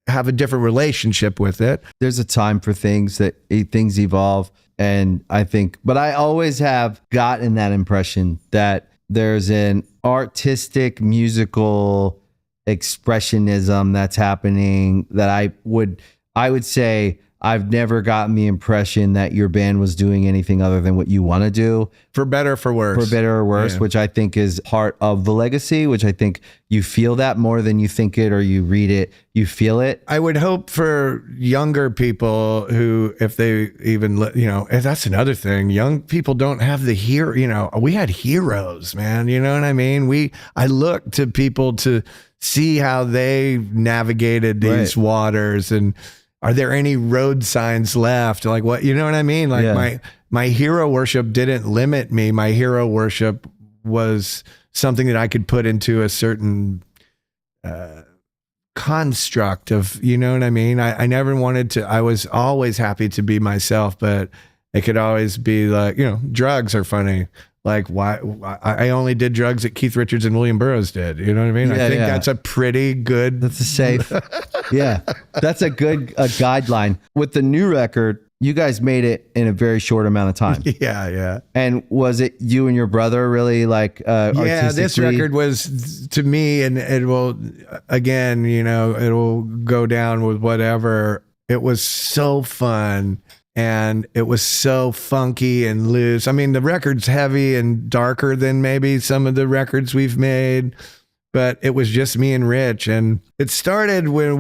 have a different relationship with it. There's a time for things evolve. And I think, but I always have gotten that impression that there's an artistic musical expressionism that's happening that I would say I've never gotten the impression that your band was doing anything other than what you want to do. For better or for worse. For better or worse, which I think is part of the legacy, which I think you feel that more than you think it or you read it, you feel it. I would hope for younger people who, if they even, and that's another thing, young people don't have the hero, we had heroes, man. You know what I mean? I look to people to see how they navigated these waters, and are there any road signs left? Like, what, you know what I mean? Like my hero worship didn't limit me. My hero worship was something that I could put into a certain construct of, you know what I mean? I never wanted to, I was always happy to be myself, but it could always be like, drugs are funny. Like, why I only did drugs that Keith Richards and William Burroughs did. You know what I mean? I think that's a pretty good. That's a safe. That's a good guideline. With the new record, you guys made it in a very short amount of time. Yeah. And was it you and your brother really like this record was to me, and it will, again, it'll go down with whatever. It was so fun. And it was so funky and loose. I mean, the record's heavy and darker than maybe some of the records we've made, but it was just me and Rich. And it started when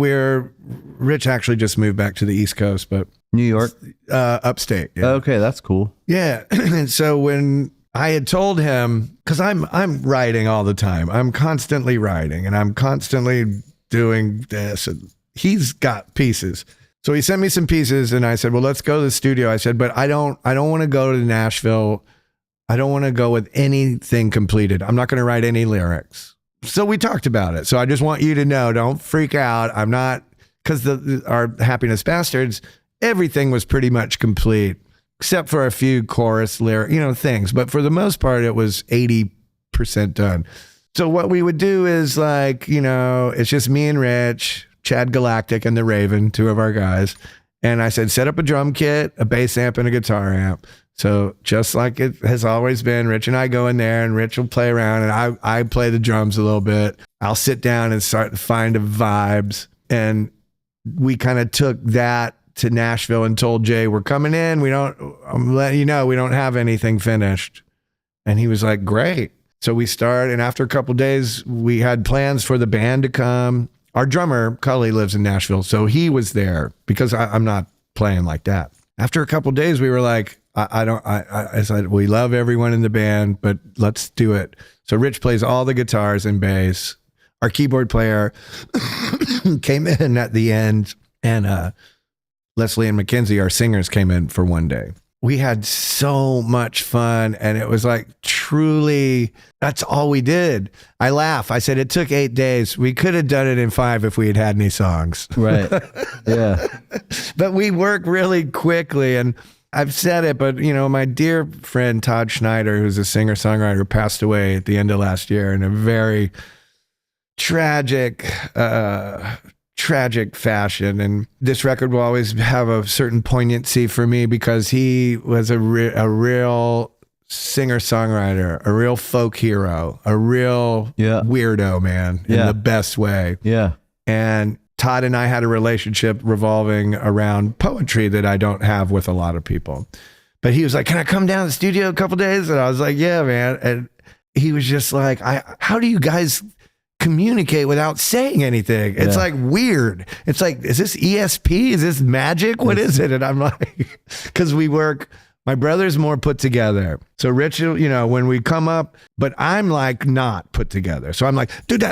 Rich actually just moved back to the East Coast, but New York, upstate. Yeah. Okay, that's cool. Yeah. And so when I had told him, because I'm writing all the time, I'm constantly writing and I'm constantly doing this, and he's got pieces. So he sent me some pieces and I said, well, let's go to the studio. I said, but I don't want to go to Nashville. I don't want to go with anything completed. I'm not going to write any lyrics. So we talked about it. So I just want you to know, don't freak out. I'm not, because our Happiness Bastards, everything was pretty much complete except for a few chorus lyric, things. But for the most part, it was 80% done. So what we would do is like, it's just me and Rich, Chad Galactic and the Raven, two of our guys. And I said, set up a drum kit, a bass amp, and a guitar amp. So just like it has always been, Rich and I go in there and Rich will play around and I play the drums a little bit. I'll sit down and start to find the vibes. And we kind of took that to Nashville and told Jay, we're coming in. I'm letting you know, we don't have anything finished. And he was like, great. So we start. And after a couple of days, we had plans for the band to come. Our drummer, Cully, lives in Nashville. So he was there because I'm not playing like that. After a couple of days, we were like, I said, we love everyone in the band, but let's do it. So Rich plays all the guitars and bass. Our keyboard player came in at the end, and Leslie and Mackenzie, our singers, came in for one day. We had so much fun, and it was like truly, that's all we did. I laugh. I said, it took 8 days. We could have done it in 5 if we had had any songs. Right. Yeah. But we work really quickly, and I've said it, but my dear friend Todd Schneider, who's a singer-songwriter, passed away at the end of last year in a very tragic fashion. And this record will always have a certain poignancy for me because he was a real singer-songwriter, a real folk hero, a real weirdo, man, in the best way. Yeah. And Todd and I had a relationship revolving around poetry that I don't have with a lot of people. But he was like, can I come down to the studio a couple days? And I was like, yeah, man. And he was just like, how do you guys communicate without saying anything? It's like weird. It's like, is this ESP? Is this magic? What is it? And I'm like, because my brother's more put together. So Rich, when we come up, but I'm like not put together. So I'm like, dude,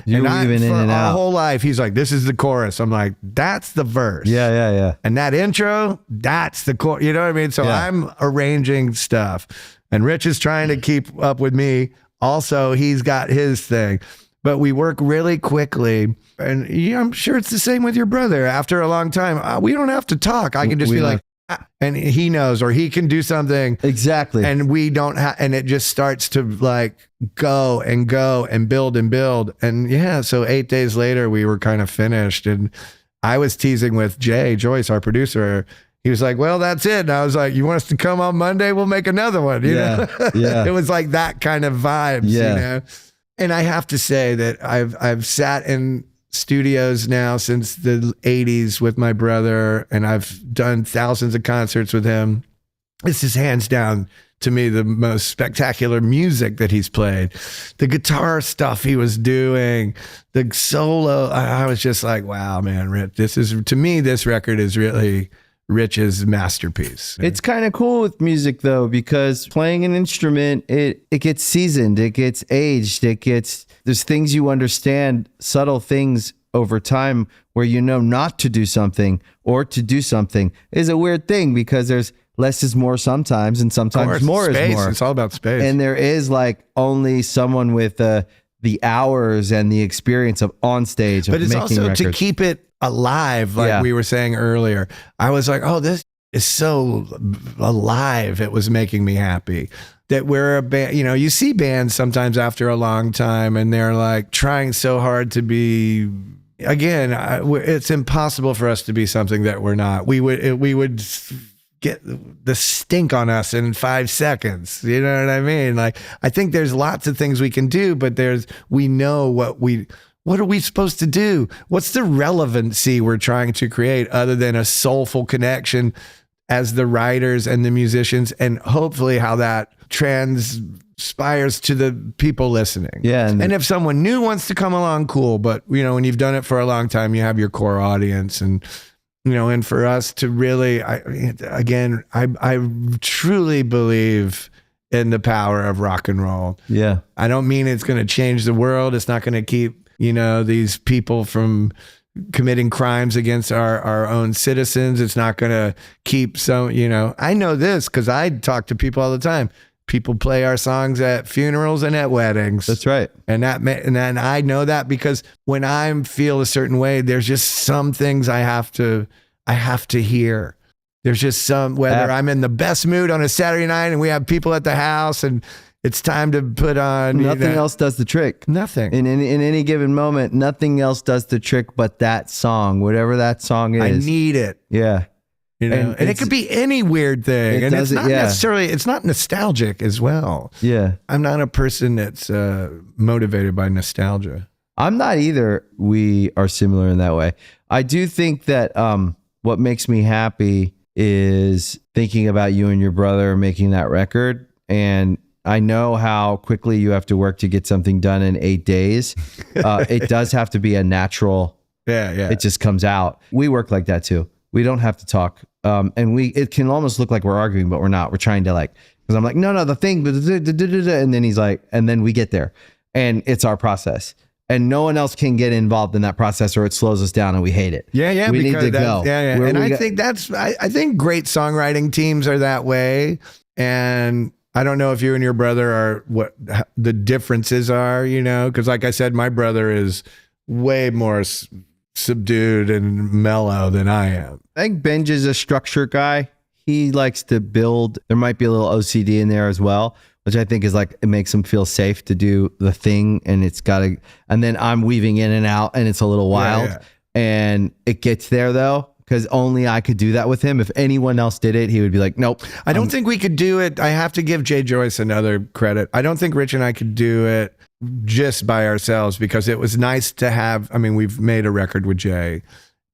You're weaving in and out. Our whole life, he's like, this is the chorus. I'm like, that's the verse. Yeah. And that intro, that's the chorus. You know what I mean? So I'm arranging stuff. And Rich is trying to keep up with me. Also, he's got his thing. But we work really quickly. And I'm sure it's the same with your brother. After a long time, we don't have to talk. I can just be like, and he knows, or he can do something. Exactly. And we don't have, and it just starts to like go and build and build. And so 8 days later, we were kind of finished. And I was teasing with Jay Joyce, our producer. He was like, well, that's it. And I was like, you want us to come on Monday? We'll make another one. You know? Yeah. It was like that kind of vibes, And I have to say that I've sat in studios now since the 80s with my brother, and I've done thousands of concerts with him. This is hands down to me the most spectacular music that he's played. The guitar stuff he was doing, the solo, I was just like, wow, man, Rich, to me, this record is really Rich's masterpiece. It's kind of cool with music though, because playing an instrument, it gets seasoned, it gets aged, there's things you understand, subtle things over time where not to do something or to do something is a weird thing because there's less is more sometimes, and sometimes more space. Is more. It's all about space. And there is like only someone with the hours and the experience of on stage of but it's making also records. To keep it alive, like we were saying earlier. I was like, oh, this is so alive. It was making me happy that we're a band. You see bands sometimes after a long time and they're like trying so hard to be, again, it's impossible for us to be something that we're not. We would get the stink on us in 5 seconds. You know what I mean? Like, I think there's lots of things we can do, but we know what are we supposed to do? What's the relevancy we're trying to create other than a soulful connection as the writers and the musicians, and hopefully how that transpires to the people listening. Yeah. And if someone new wants to come along, cool. But, when you've done it for a long time, you have your core audience. And, and for us to really, I truly believe in the power of rock and roll. Yeah. I don't mean it's going to change the world. It's not going to keep, these people from committing crimes against our own citizens. It's not going to keep I know this because I talk to people all the time. People play our songs at funerals and at weddings. That's right. And then I know that because when I feel a certain way, there's just some things I have to hear. There's just whether I'm in the best mood on a Saturday night and we have people at the house and it's time to put on. Nothing else does the trick. Nothing. In any given moment, nothing else does the trick but that song, whatever that song is. I need it. Yeah. You know, and it could be any weird thing. And it's not necessarily, it's not nostalgic as well. Yeah. I'm not a person that's motivated by nostalgia. I'm not either. We are similar in that way. I do think that what makes me happy is thinking about you and your brother making that record. And I know how quickly you have to work to get something done in 8 days. It does have to be a natural. Yeah. It just comes out. We work like that too. We don't have to talk. And it can almost look like we're arguing, but we're not. We're trying to because I'm like, no, the thing, and then he's like, and then we get there, and it's our process, and no one else can get involved in that process, or it slows us down, and we hate it. Yeah. We need to go. Yeah. And I think I think great songwriting teams are that way, and I don't know if you and your brother are what the differences are, because like I said, my brother is way more subdued and mellow than I am. I think Benj is a structure guy. He likes to build. There might be a little OCD in there as well, which I think is it makes him feel safe to do the thing, and and then I'm weaving in and out, and it's a little wild. And it gets there though, because only I could do that with him. If anyone else did it, he would be like, nope. I don't think we could do it. I have to give Jay Joyce another credit. I don't think Rich and I could do it just by ourselves, because it was nice to have, we've made a record with Jay,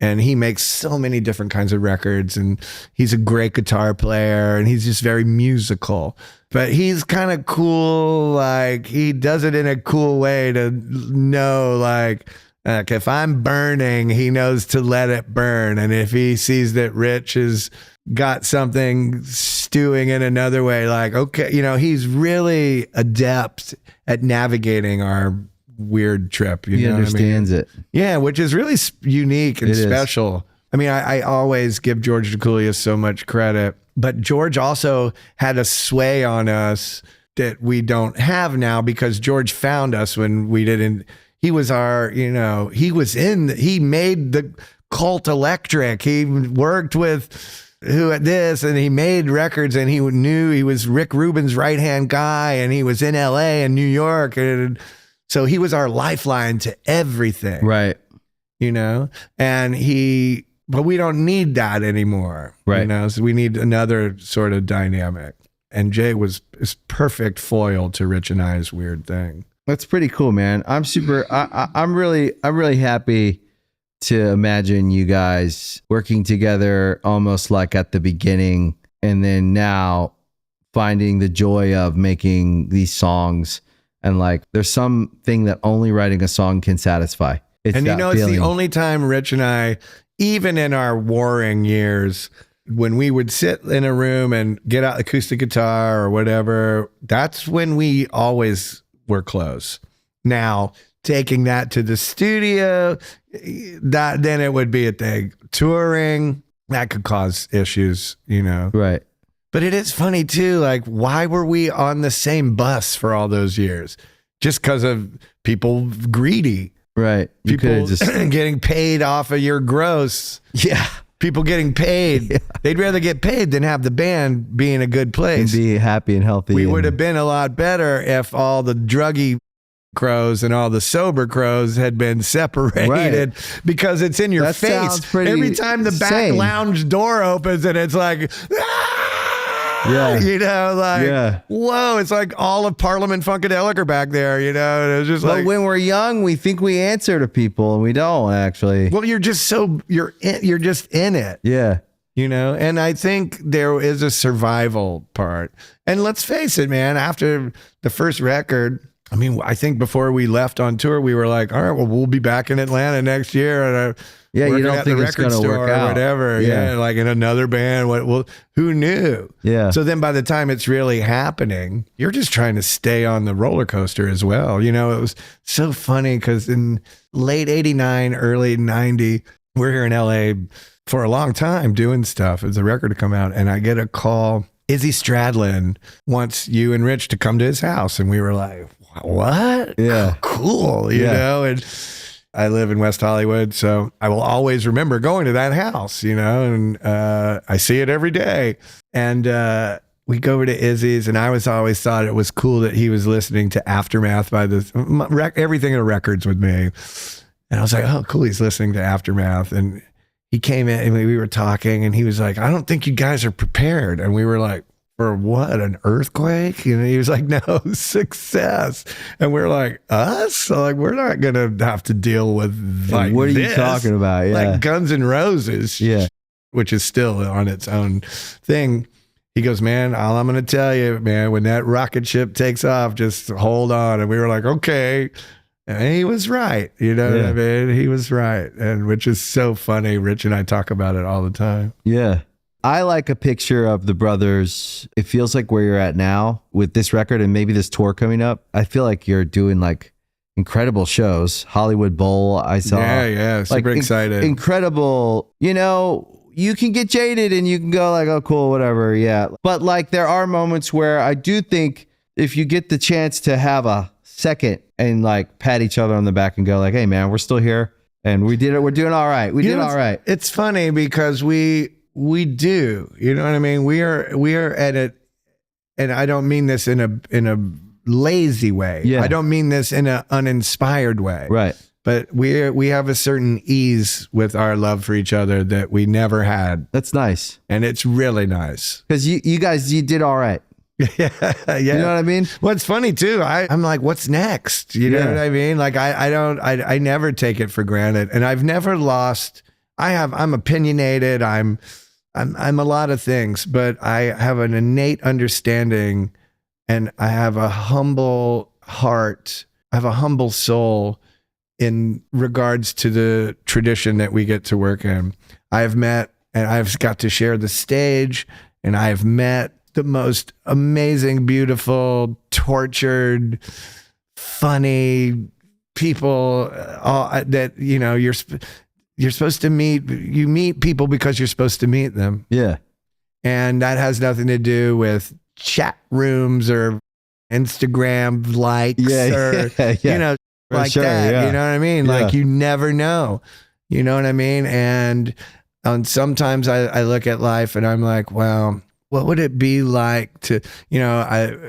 and he makes so many different kinds of records, and he's a great guitar player, and he's just very musical, but he's kind of cool. He does it in a cool way to know, if I'm burning, he knows to let it burn. And if he sees that Rich has got something stewing in another way, okay, he's really adept at navigating our weird trip. He understands it. Yeah, which is really unique and special. I always give George DeCoulias so much credit, but George also had a sway on us that we don't have now, because George found us when we didn't. He was he made the Cult Electric. He worked with this, and he made records, and he knew he was Rick Rubin's right-hand guy, and he was in LA and New York. And so he was our lifeline to everything. Right. But we don't need that anymore. Right. So we need another sort of dynamic. And Jay is perfect foil to Rich and I's weird thing. That's pretty cool, man. I'm really happy to imagine you guys working together almost like at the beginning, and then now finding the joy of making these songs. And there's something that only writing a song can satisfy. It's the only time Rich and I, even in our warring years, when we would sit in a room and get out acoustic guitar or whatever, that's when we always were close. Now, taking that to the studio, then it would be a thing. Touring, that could cause issues, Right. But it is funny too, why were we on the same bus for all those years? Just because of people greedy. Right. You people just getting paid off of your gross. Yeah. People getting paid. Yeah. They'd rather get paid than have the band be in a good place. And be happy and healthy. We would have been a lot better if all the druggy crows and all the sober crows had been separated, because it's in your face. Every time the back lounge door opens and it's whoa, it's like all of Parliament Funkadelic are back there, and it's just when we're young, we think we answer to people, and we don't actually. Well, you're just you're just in it. Yeah. And I think there is a survival part. And let's face it, man, after the first record, I think before we left on tour, we were like, all right, well, we'll be back in Atlanta next year. And you don't think it's going to work out. Or whatever. Yeah. In another band. Who knew? Yeah. So then by the time it's really happening, you're just trying to stay on the roller coaster as well. It was so funny because in late 89, early 90, we're here in LA for a long time doing stuff as the record to come out. And I get a call. Izzy Stradlin wants you and Rich to come to his house. And we were like, what? Yeah. Cool. You know? And I live in West Hollywood, so I will always remember going to that house, and I see it every day. And we go over to Izzy's, and I always thought it was cool that he was listening to Aftermath by everything in the records with me. And I was like, oh, cool, he's listening to Aftermath. And he came in and we were talking and he was like, I don't think you guys are prepared. And we were like, for what, an earthquake? And he was like, no, success. And we're like, us? So like, we're not going to have to deal with like what are this. you talking about? Yeah. Like Guns N' Roses, Yeah. which is still on its own thing. He goes, man, all I'm going to tell you, man, when that rocket ship takes off, just hold on. And we were like, okay. And he was right. You know what I mean? He was right. And which is so funny. Rich and I talk about it all the time. Yeah. I like a picture of the brothers. It feels like where you're at now with this record and maybe this tour coming up. I feel like you're doing like incredible shows. Hollywood Bowl, I saw. Yeah. Super excited. Incredible. You know, you can get jaded and you can go like, oh, cool, whatever. Yeah. But like there are moments where I do think if you get the chance to have a second and like pat each other on the back and go like, hey, man, we're still here and we did it. We're doing all right. We did all right. It's funny because we do, you know what I mean? We are at it, and I don't mean this in a lazy way. Yeah. I don't mean this in an uninspired way. Right. But we have a certain ease with our love for each other that we never had. That's nice. And it's really nice. Because you guys, you did all right. Yeah. You know what I mean? Well, it's funny too. I'm like, what's next? You know what I mean? Like I never take it for granted, and I've never lost. I'm opinionated. I'm a lot of things, but I have an innate understanding, and I have a humble heart. I have a humble soul in regards to the tradition that we get to work in. I've met and I've got to share the stage, and I've met the most amazing, beautiful, tortured, funny people that, you know, you're supposed to meet. You meet people because you're supposed to meet them. Yeah. And that has nothing to do with chat rooms or Instagram likes or, you know, For like sure, that. yeah. You know what I mean? Yeah. Like you never know. You know what I mean? And sometimes I look at life and I'm like, wow, what would it be like to, you know,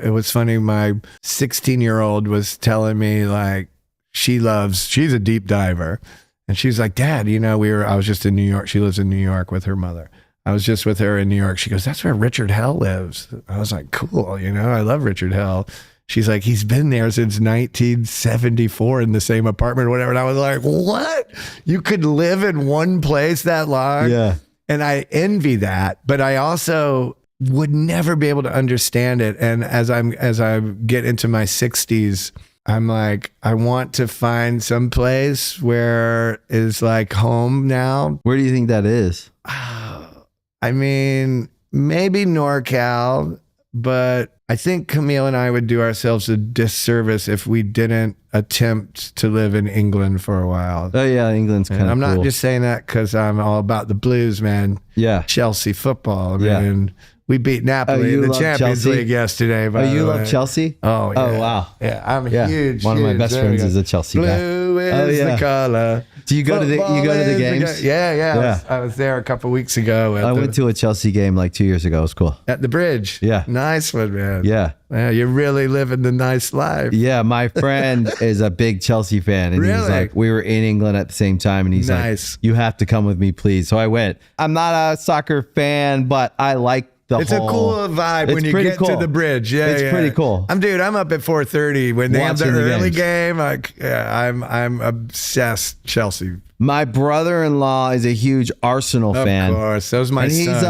it was funny. My 16-year-old was telling me like, she's a deep diver. And she's like, Dad, you know, I was just in New York. She lives in New York with her mother. I was just with her in New York. She goes, that's where Richard Hell lives. I was like, cool. You know, I love Richard Hell. She's like, he's been there since 1974 in the same apartment or whatever. And I was like, what? You could live in one place that long? Yeah. And I envy that, but I also would never be able to understand it. And as I get into my 60s, I'm like, I want to find some place where is like home now. Where do you think that is? I mean, maybe NorCal, but I think Camille and I would do ourselves a disservice if we didn't attempt to live in England for a while. Oh yeah, England's kind of I'm cool. not just saying that because I'm all about the Blues, man. Yeah. Chelsea football. I Yeah. mean, we beat Napoli you in the love Champions Chelsea? League yesterday. Oh, you love Chelsea? Oh, yeah. Oh, wow. Yeah, I'm Yeah. huge. One of my huge. best There friends we go. is a Chelsea guy. Blue is the color. Do you go to the Football games? is Yeah. I was there a couple weeks ago. I went to a Chelsea game like 2 years ago. It was cool. at the bridge. Yeah. Nice one, man. Yeah. Yeah, you're really living the nice life. Yeah, my friend is a big Chelsea fan, and he's Really? like, we were in England at the same time, and he's Nice. like, you have to come with me, please. So I went. I'm not a soccer fan, but I like the It's whole. a cool vibe It's when you pretty get cool. to the bridge. Yeah, It's yeah. pretty cool. I'm up at 4:30 when they have the Watching the early games. game. Like, yeah, I'm obsessed Chelsea. My brother-in-law is a huge Arsenal fan. Of course, that was my And son. He's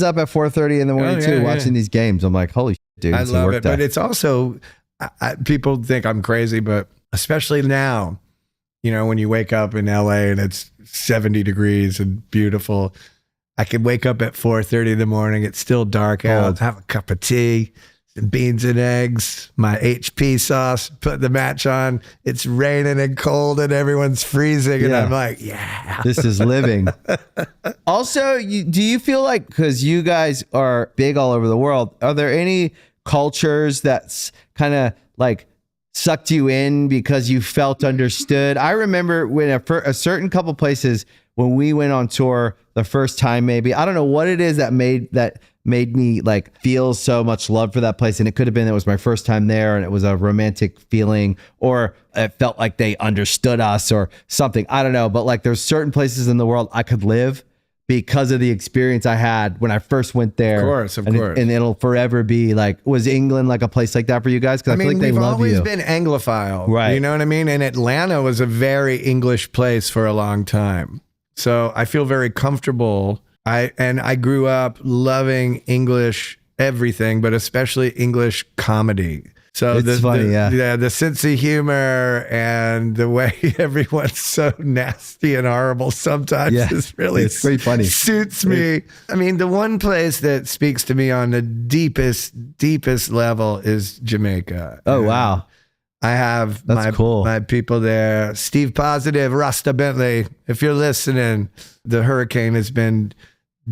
up at 4:30 in the morning Oh, too, yeah, watching these games. I'm like, holy shit, dude. I it's a love work it, day. but it's also people think I'm crazy, but especially now, you know, when you wake up in LA and it's 70 degrees and beautiful. I could wake up at 4:30 in the morning. It's still dark out. Cold. Have a cup of tea, some beans and eggs, my HP sauce, put the match on. It's raining and cold and everyone's freezing. And Yeah. I'm like, yeah. This is living. Also, do you feel like, because you guys are big all over the world, are there any cultures that's kind of like sucked you in because you felt understood? I remember when a certain couple places when we went on tour the first time, maybe, I don't know what it is that made me like feel so much love for that place. And it could have been, it was my first time there and it was a romantic feeling, or it felt like they understood us or something. I don't know. But like there's certain places in the world I could live because of the experience I had when I first went there. Of course. And it'll forever be like, was England like a place like that for you guys? Because I feel like they we've love always you. been Anglophile, Right. You know what I mean? And Atlanta was a very English place for a long time. So I feel very comfortable. I grew up loving English everything, but especially English comedy. So It's funny, the sense of humor and the way everyone's so nasty and horrible sometimes is really it's pretty funny. Suits me. I mean, the one place that speaks to me on the deepest level is Jamaica. Oh, wow. I have my people there. Steve Positive, Rasta Bentley. If you're listening, the hurricane has been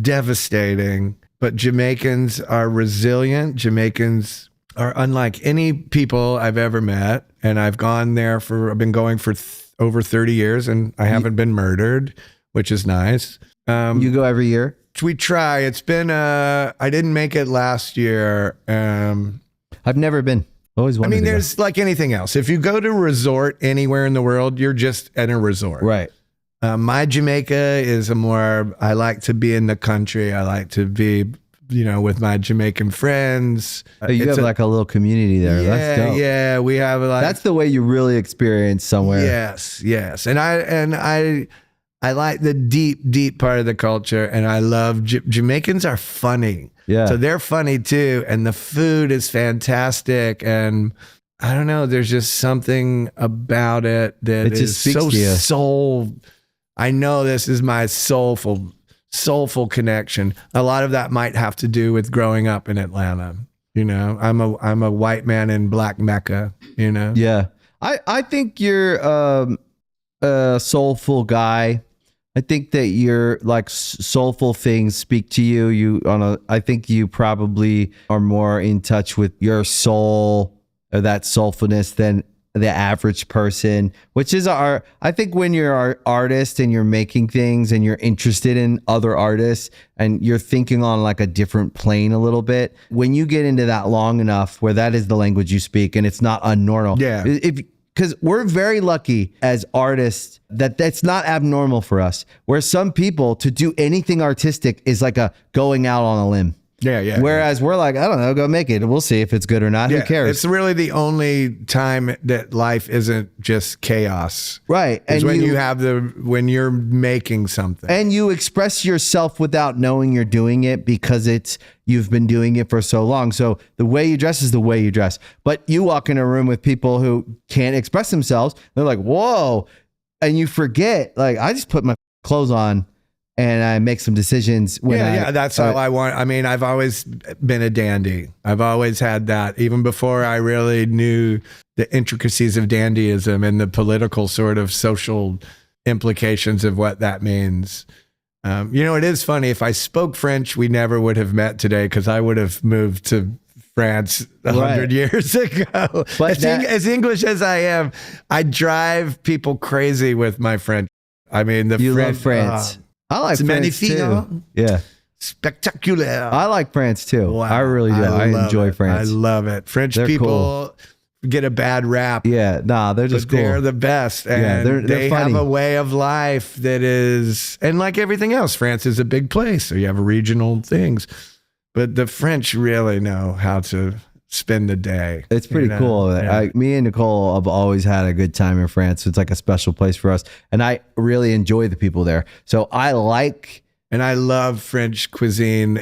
devastating, but Jamaicans are resilient. Jamaicans are unlike any people I've ever met. And I've gone there I've been going for over 30 years and I haven't been murdered, which is nice. You go every year? We try. It's been, I didn't make it last year. I've never been. Always wanted to go. There's like anything else. If you go to a resort anywhere in the world, you're just at a resort. Right. My Jamaica is I like to be in the country. I like to be, with my Jamaican friends. Oh, you have like a little community there. That's dope. Yeah, we have that's the way you really experience somewhere. Yes. And I like the deep part of the culture, and I love Jamaicans are funny. Yeah. So they're funny too, and the food is fantastic, and I don't know, there's just something about it that It just is speaks so to you. soul. I know this is my soulful connection. A lot of that might have to do with growing up in Atlanta. I'm a white man in Black Mecca. Yeah. I think you're a soulful guy. I think that your like soulful things speak to you. I think you probably are more in touch with your soul or that soulfulness than the average person, which is I think when you're an artist and you're making things and you're interested in other artists and you're thinking on like a different plane a little bit, when you get into that long enough where that is the language you speak and it's not unnormal. Yeah. Because we're very lucky as artists that's not abnormal for us. Where some people to do anything artistic is like a going out on a limb. Yeah. Whereas we're like, I don't know, go make it. We'll see if it's good or not. Who cares? It's really the only time that life isn't just chaos. Right. And when when you're making something. And you express yourself without knowing you're doing it because you've been doing it for so long. So the way you dress is the way you dress. But you walk in a room with people who can't express themselves. They're like, whoa. And you forget, like, I just put my clothes on and I make some decisions. That's how I want. I've always been a dandy. I've always had that, even before I really knew the intricacies of dandyism and the political sort of social implications of what that means. It is funny. If I spoke French, we never would have met today because I would have moved to France 100 years ago. But as English as I am, I drive people crazy with my French. You love France. I like France too. Yeah. Spectacular. I like France too. Wow. I really do. I enjoy France. I love it. French people get a bad rap. Yeah. Nah, they're just cool. They're the best. And they're they funny. have a way of life that is, and like everything else, France is a big place. So you have regional things. But the French really know how to spend the day. It's pretty cool. Yeah. Me and Nicole have always had a good time in France. It's like a special place for us. And I really enjoy the people there. So I love French cuisine.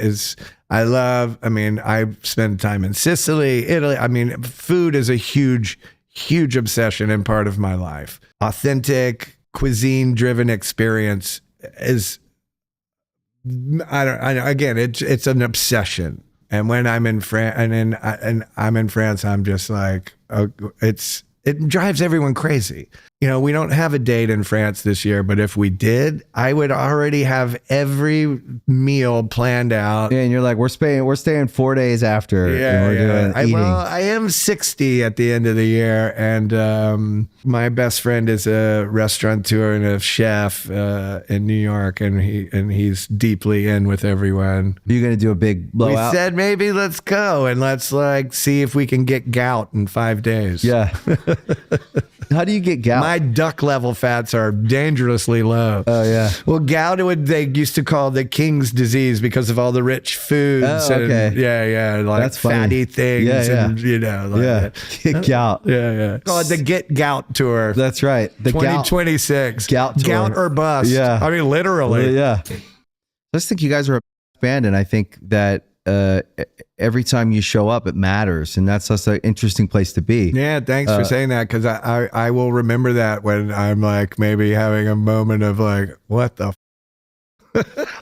I spend time in Sicily, Italy. Food is a huge, huge obsession and part of my life. Authentic cuisine driven experience is, it's an obsession. And when I'm in France I'm in France, I'm just like, it drives everyone crazy. we don't have a date in France this year, but if we did, I would already have every meal planned out. Yeah, and you're like, we're staying 4 days after. and we're doing eating. I am 60 at the end of the year, and my best friend is a restaurateur and a chef in New York, and he's deeply in with everyone. You're gonna do a big blowout. We said maybe let's go and let's see if we can get gout in 5 days. Yeah. How do you get gout? My duck level fats are dangerously low. Oh yeah. Well, gout they used to call the king's disease because of all the rich foods. Oh, okay. And, yeah, like That's funny. fatty things. Yeah. And that. Get gout. Yeah. Call it the Get Gout Tour. That's right. The 2026. Gout tour. Gout or bust. Yeah. I mean, literally. Yeah. I just think you guys are a band, and I think that every time you show up, it matters, and that's just an interesting place to be. Yeah, thanks for saying that, because I will remember that when I'm like maybe having a moment of like, what the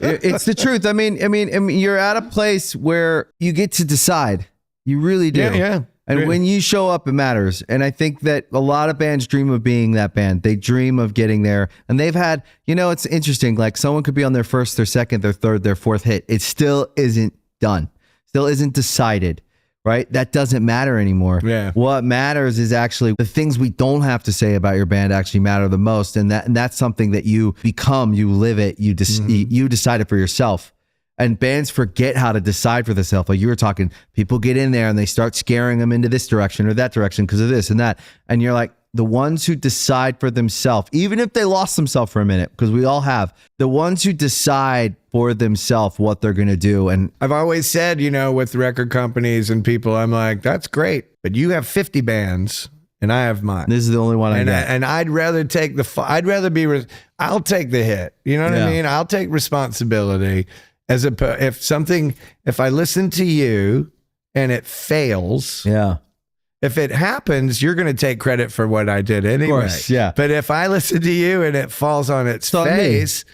It's the truth. I mean, you're at a place where you get to decide. You really do. Yeah. And when you show up, it matters. And I think that a lot of bands dream of being that band. They dream of getting there. And they've had, it's interesting. Like someone could be on their first, their second, their third, their fourth hit. It still isn't done. Still isn't decided. Right? That doesn't matter anymore. Yeah. What matters is actually the things we don't have to say about your band actually matter the most. And that's something that you become, you live it, you decide it for yourself. And bands forget how to decide for themselves. Like you were talking, people get in there and they start scaring them into this direction or that direction because of this and that. And you're like, the ones who decide for themselves, even if they lost themselves for a minute, because we all have, the ones who decide for themselves what they're going to do. And I've always said, with record companies and people, I'm like, that's great, but you have 50 bands and I have mine. this is the only one I get. And I'd rather take I'll take the hit. You know what I mean? I'll take responsibility. If I listen to you and it fails, Yeah. if it happens, you're going to take credit for what I did anyway. Of course, yeah. But if I listen to you and it falls on its on me. face,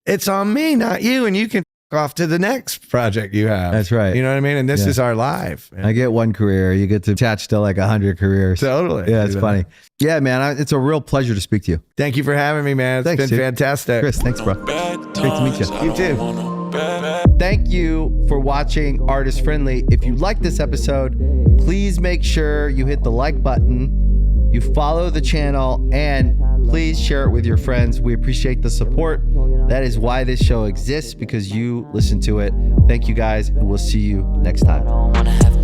it's on me, not you. And you can off to the next project you have. That's right. You know what I mean? And this Yeah. is our life. I get one career. You get to attach to like 100 careers. Totally. Yeah, it's funny. Yeah, man. It's a real pleasure to speak to you. Thank you for having me, man. It's Thanks, been dude. fantastic. Chris, thanks, bro. Great to meet you. You too. Thank you for watching Artist Friendly. If you like this episode, please make sure you hit the like button, you follow the channel, and please share it with your friends. We appreciate the support. That is why this show exists, because you listen to it. Thank you guys, and we'll see you next time. I don't wanna have